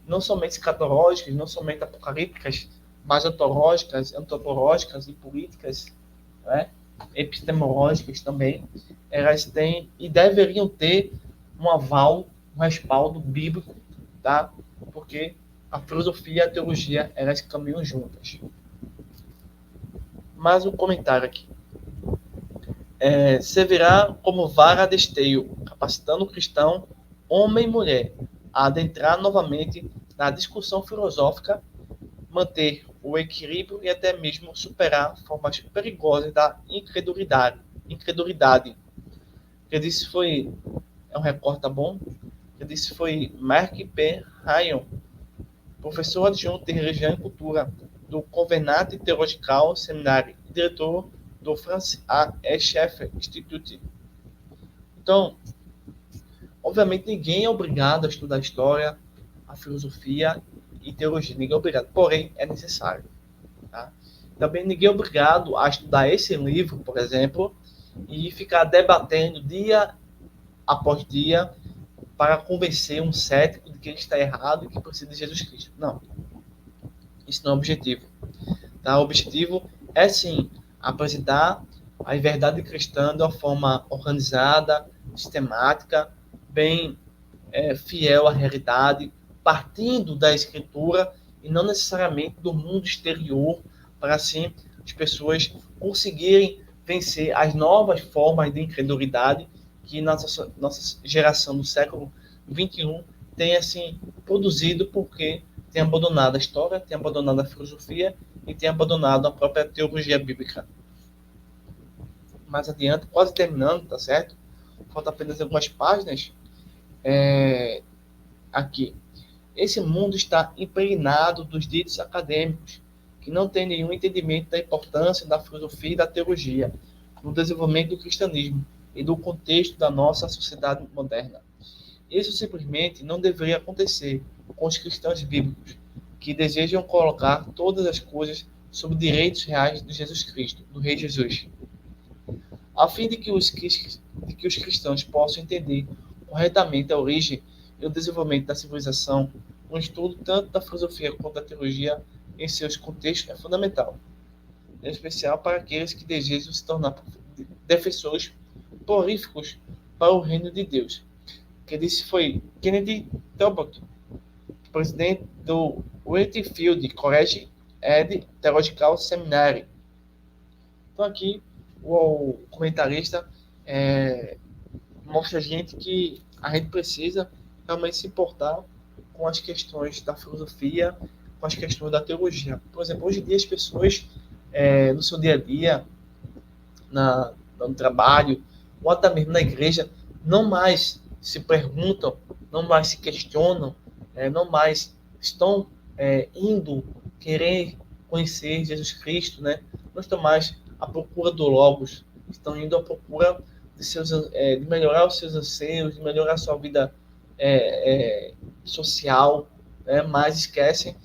não somente escatológicas, não somente apocalípticas, mas antropológicas e políticas, né? Epistemológicas também, elas têm e deveriam ter um aval, um respaldo bíblico, tá? Porque a filosofia e a teologia, elas caminham juntas. Mais um comentário aqui. Servirá como vara de esteio, capacitando o cristão, homem e mulher, a adentrar novamente na discussão filosófica, manter o equilíbrio e até mesmo superar formas perigosas da incredulidade. Que disse foi é um recorte, tá bom? Que disse foi Mark P. Ryan, professor adjunto de religião e cultura do Covenant Theological Seminary, diretor do Francis A. Schaeffer Institute. Então, obviamente, ninguém é obrigado a estudar história, a filosofia e teologia. Ninguém é obrigado, porém, é necessário. Tá? Também ninguém é obrigado a estudar esse livro, por exemplo, e ficar debatendo dia após dia para convencer um cético de que ele está errado e que precisa de Jesus Cristo. Não. Isso não é o objetivo. Tá? O objetivo é, sim, apresentar a verdade cristã de uma forma organizada, sistemática, bem fiel à realidade, partindo da Escritura e não necessariamente do mundo exterior, para assim as pessoas conseguirem vencer as novas formas de incredulidade que nossa geração do século XXI tem assim produzido, porque tem abandonado a história, tem abandonado a filosofia e tem abandonado a própria teologia bíblica. Mais adiante, quase terminando, tá certo? Falta apenas algumas páginas. Aqui. Esse mundo está impregnado dos ditos acadêmicos, que não têm nenhum entendimento da importância da filosofia e da teologia no desenvolvimento do cristianismo e do contexto da nossa sociedade moderna. Isso simplesmente não deveria acontecer com os cristãos bíblicos, que desejam colocar todas as coisas sob direitos reais de Jesus Cristo, do Rei Jesus. A fim de que os cristãos possam entender corretamente a origem e o desenvolvimento da civilização, um estudo tanto da filosofia quanto da teologia em seus contextos é fundamental, em especial para aqueles que desejam se tornar defensores prolíficos para o reino de Deus. Quem disse foi Kennedy Talbot, presidente do Whitefield College and Theological Seminary. Então aqui o comentarista mostra a gente que a gente precisa realmente se importar com as questões da filosofia, com as questões da teologia. Por exemplo, hoje em dia as pessoas, no seu dia a dia, no trabalho, ou até mesmo na igreja, não mais se perguntam, não mais se questionam, não mais estão indo querer conhecer Jesus Cristo, né? Não estão mais à procura do Logos, estão indo à procura de melhorar os seus anseios, de melhorar a sua vida social, né? Mas esquecem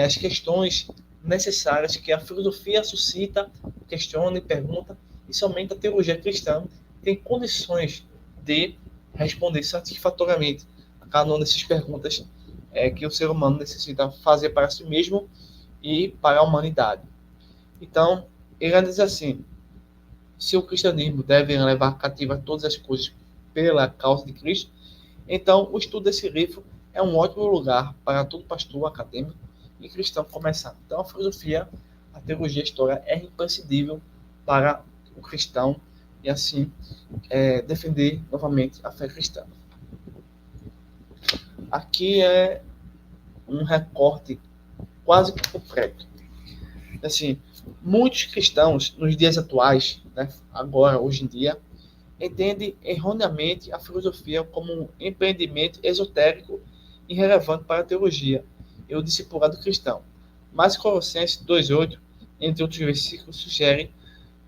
as questões necessárias que a filosofia suscita, questiona e pergunta, e somente a teologia cristã tem condições de responder satisfatoriamente a cada uma dessas perguntas que o ser humano necessita fazer para si mesmo e para a humanidade. Então, ele diz assim: se o cristianismo deve levar cativa todas as coisas pela causa de Cristo, então o estudo desse livro é um ótimo lugar para todo pastor acadêmico e cristão começar. Então, a filosofia, a teologia, a história é imprescindível para o cristão e assim defender novamente a fé cristã. Aqui é um recorte quase completo. Assim, muitos cristãos nos dias atuais, né, agora, hoje em dia, entendem erroneamente a filosofia como um empreendimento esotérico irrelevante para a teologia e o discipulado cristão. Mas Colossenses 2,8, entre outros versículos, sugere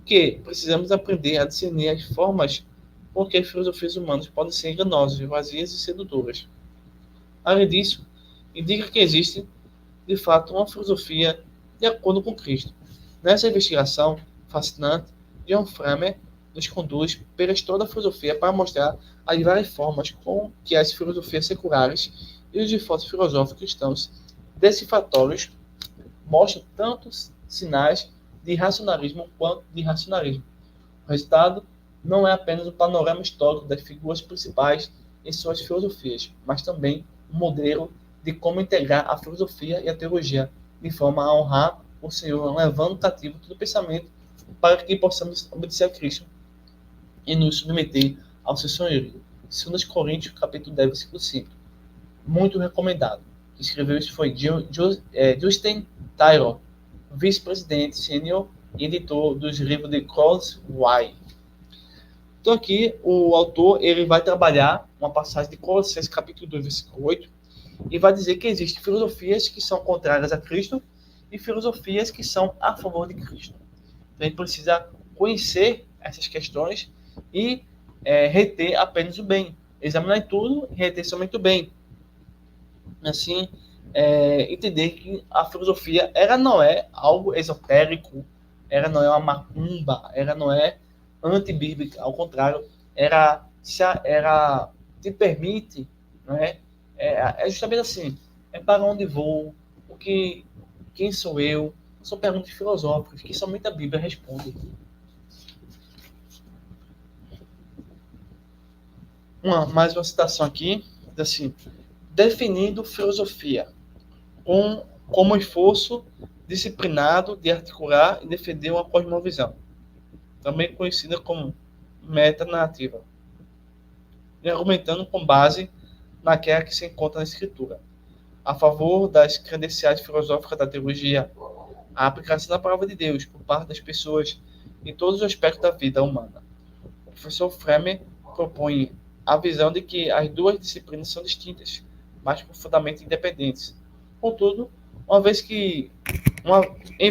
que precisamos aprender a discernir as formas com que as filosofias humanas podem ser enganosas, vazias e sedutoras. Além disso, indica que existe, de fato, uma filosofia de acordo com Cristo. Nessa investigação fascinante, John Framer nos conduz pelas toda a filosofia para mostrar as várias formas com que as filosofias seculares e os esforços filosóficos cristãos decifratórios mostram tantos sinais de racionalismo quanto de racionalismo. O resultado não é apenas o panorama histórico das figuras principais em suas filosofias, mas também um modelo de como integrar a filosofia e a teologia de forma a honrar o Senhor, levando cativo todo pensamento para que possamos obedecer a Cristo e nos submeter ao seu senhorio. 2 Coríntios, capítulo 10, versículo 5. Muito recomendado. Quem escreveu isso foi Justin Tyro, vice-presidente sênior e editor dos livros de Crossway. Então aqui o autor ele vai trabalhar uma passagem de Colossenses capítulo 2, versículo 8, e vai dizer que existem filosofias que são contrárias a Cristo e filosofias que são a favor de Cristo. Então a gente precisa conhecer essas questões e reter apenas o bem. Examinar tudo e reter somente o bem. Assim, entender que a filosofia ela não é algo esotérico, ela não é uma macumba, ela não é antibíblica, ao contrário, ela te permite, né, justamente assim, para onde vou, quem sou eu, são perguntas filosóficas que somente a Bíblia responde. Mais uma citação aqui, diz assim, definindo filosofia como esforço disciplinado de articular e defender uma cosmovisão, também conhecida como metanarrativa, e argumentando com base naquela que se encontra na Escritura, a favor das credenciais filosóficas da teologia, a aplicação da palavra de Deus por parte das pessoas em todos os aspectos da vida humana. O professor Fremer propõe a visão de que as duas disciplinas são distintas, mas profundamente independentes. Contudo, em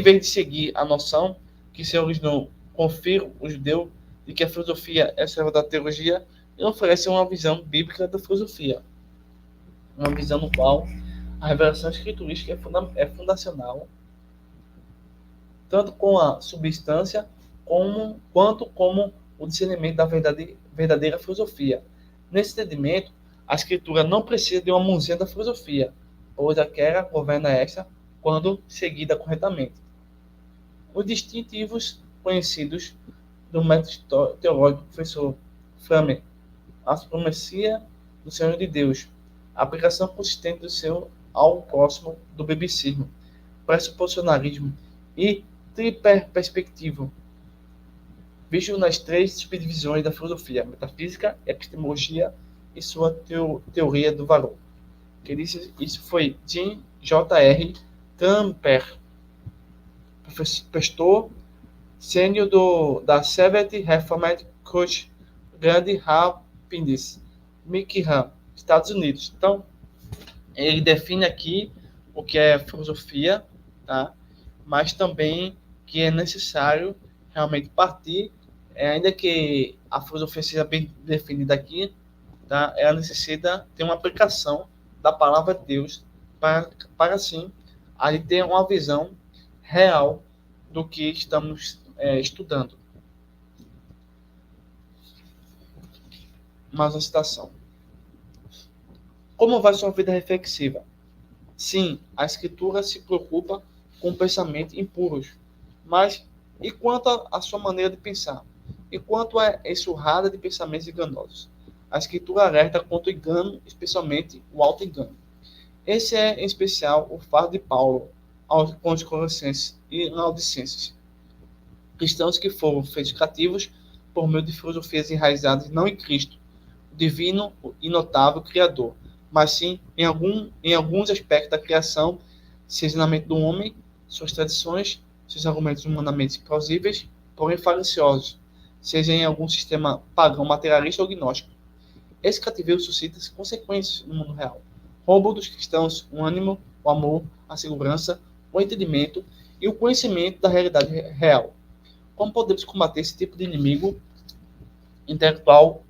vez de seguir a noção que se originou com o judeu de que a filosofia é serva da teologia, ele oferece uma visão bíblica da filosofia, uma visão no qual a revelação escriturística é fundacional, tanto com a substância quanto como o discernimento da verdadeira filosofia. Nesse entendimento, a escritura não precisa de uma mãozinha da filosofia, pois aquela governa esta quando seguida corretamente. Os distintivos conhecidos do método teológico do professor Framer, a supremacia do Senhor de Deus, a aplicação consistente do Senhor ao próximo do biblicismo, pressuposicionalismo e triperspectivo, visto nas três subdivisões da filosofia: metafísica, epistemologia e sua teoria do valor. Quem disse isso foi Jim J.R. Tamper, pastor sênior da Seventh Reformed Church Grand Rapids, Michigan, Estados Unidos. Então, ele define aqui o que é filosofia, tá? Mas também que é necessário realmente partir, ainda que a filosofia seja bem definida aqui, tá? Ela necessita ter uma aplicação da palavra de Deus para assim a gente ter uma visão real do que estamos estudando. Mais uma citação. Como vai sua vida reflexiva? Sim, a Escritura se preocupa com pensamentos impuros, mas e quanto à sua maneira de pensar? E quanto à enxurrada de pensamentos enganosos? A Escritura alerta contra o engano, especialmente o auto-engano. Esse é, em especial, o fardo de Paulo com os Colossenses e Laodicenses, cristãos que foram feitos cativos por meio de filosofias enraizadas não em Cristo, o divino e notável Criador, mas sim em alguns aspectos da criação, seu ensinamento do homem, suas tradições, seus argumentos humanamente plausíveis, porém faliciosos, seja em algum sistema pagão materialista ou gnóstico. Esse cativeiro suscita consequências no mundo real. Roubo dos cristãos o ânimo, o amor, a segurança, o entendimento e o conhecimento da realidade real. Como podemos combater esse tipo de inimigo intelectual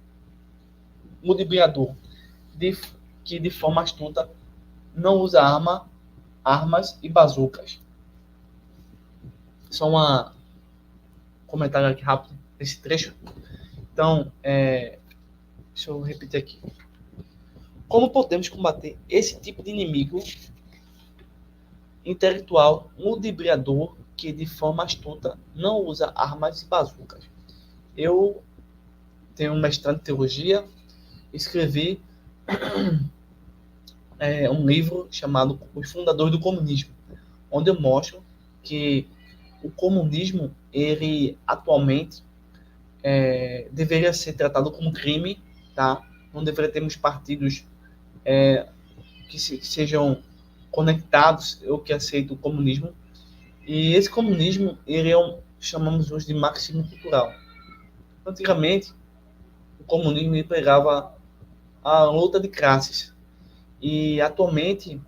ludibriador, que de forma astuta não usa armas e bazucas? Só um comentário aqui rápido. desse trecho. Então, deixa eu repetir aqui. Como podemos combater esse tipo de inimigo intelectual ludibriador que, de forma astuta, não usa armas e bazucas? Eu tenho um mestrado em teologia, escrevi um livro chamado Os Fundadores do Comunismo, onde eu mostro que o comunismo, ele atualmente deveria ser tratado como crime, tá? Não deveria termos partidos que sejam conectados, eu que aceito o comunismo. E esse comunismo, ele chamamos hoje de marxismo cultural. Antigamente, o comunismo ele pregava a luta de classes. E atualmente,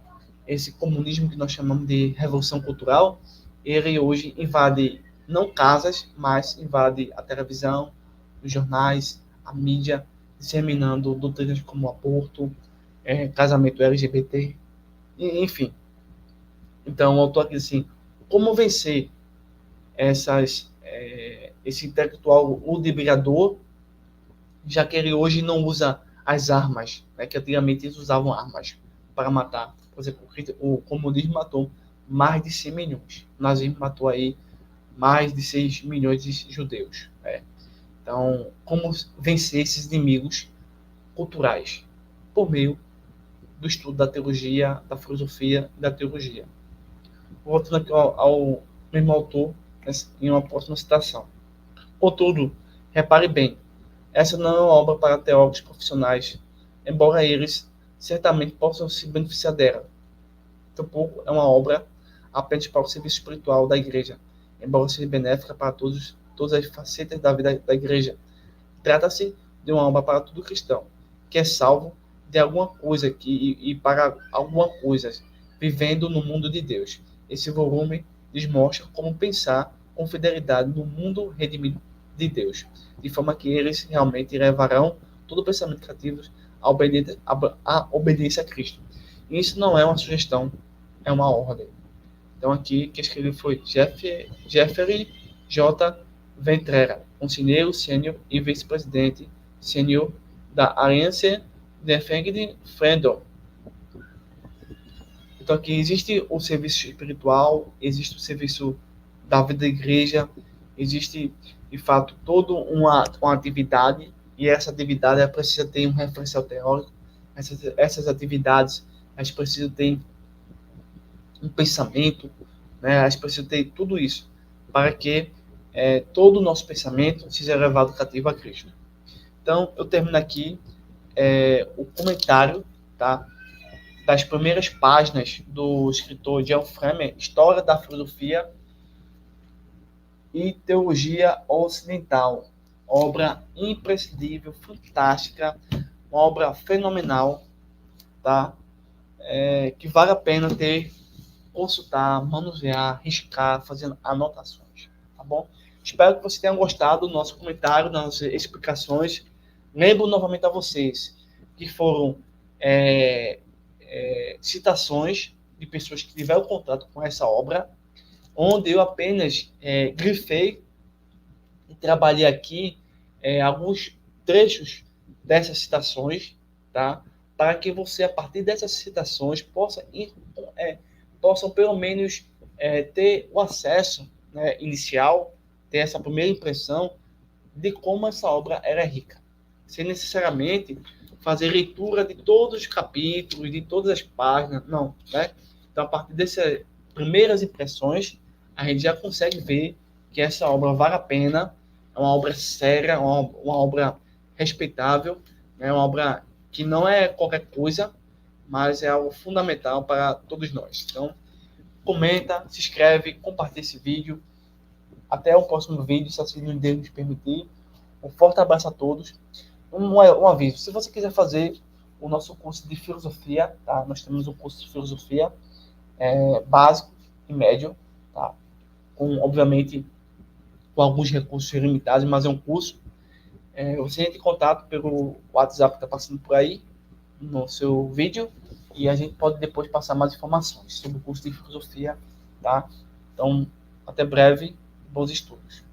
esse comunismo que nós chamamos de revolução cultural, ele hoje invade não casas, mas invade a televisão, os jornais, a mídia, disseminando doutrinas como aborto, casamento LGBT, enfim. Então, o autor aqui assim, como vencer esse intelectual ludibriador, já que ele hoje não usa as armas, né, que antigamente eles usavam armas para matar. Por exemplo, o comunismo matou mais de 100 milhões. O nazismo matou aí mais de 6 milhões de judeus. Né? Então, como vencer esses inimigos culturais? Por meio do estudo da teologia, da filosofia e da teologia. Voltando aqui ao mesmo autor, em uma próxima citação. Contudo, repare bem, essa não é uma obra para teólogos profissionais, embora eles certamente possam se beneficiar dela. Tampouco é uma obra apenas para o serviço espiritual da igreja, embora seja benéfica para todas as facetas da vida da igreja. Trata-se de uma obra para todo cristão, que é salvo de alguma coisa e para alguma coisa, vivendo no mundo de Deus. Esse volume lhes mostra como pensar com fidelidade no mundo redimido de Deus, de forma que eles realmente levarão todo o pensamento cativo à obediência a Cristo. E isso não é uma sugestão, é uma ordem. Então aqui quem escreveu foi Jeffrey J. Ventrera, conselheiro sênior e vice-presidente sênior da Alliance Defende Freedom. Então aqui existe o serviço espiritual, existe o serviço da vida da igreja, existe de fato toda uma atividade, e essa atividade ela precisa ter um referencial teórico, essas atividades elas precisam ter um pensamento, né? Elas precisam ter tudo isso para que todo o nosso pensamento seja levado cativo a Cristo. Então, eu termino aqui o comentário, tá, das primeiras páginas do escritor John Framer, História da Filosofia e Teologia Ocidental. Obra imprescindível, fantástica, uma obra fenomenal, tá? Que vale a pena consultar, manusear, riscar, fazendo anotações, tá bom? Espero que vocês tenham gostado do nosso comentário, das nossas explicações. Lembro novamente a vocês que foram citações de pessoas que tiveram contato com essa obra, onde eu apenas grifei e trabalhei aqui alguns trechos dessas citações, tá? Para que você, a partir dessas citações, possam pelo menos ter o acesso, né, inicial, ter essa primeira impressão de como essa obra era rica, sem necessariamente fazer leitura de todos os capítulos, de todas as páginas, não, né? Então, a partir dessas primeiras impressões, a gente já consegue ver que essa obra vale a pena, é uma obra séria, uma obra respeitável, é uma obra que não é qualquer coisa, mas é algo fundamental para todos nós. Então, comenta, se inscreve, compartilha esse vídeo. Até o próximo vídeo, se assim Deus nos permitir. Um forte abraço a todos. Um aviso, se você quiser fazer o nosso curso de filosofia, tá? Nós temos um curso de filosofia básico e médio, tá? Obviamente, com alguns recursos limitados, mas é um curso. Você entra em contato pelo WhatsApp que está passando por aí, no seu vídeo, e a gente pode depois passar mais informações sobre o curso de filosofia, tá? Então, até breve, bons estudos.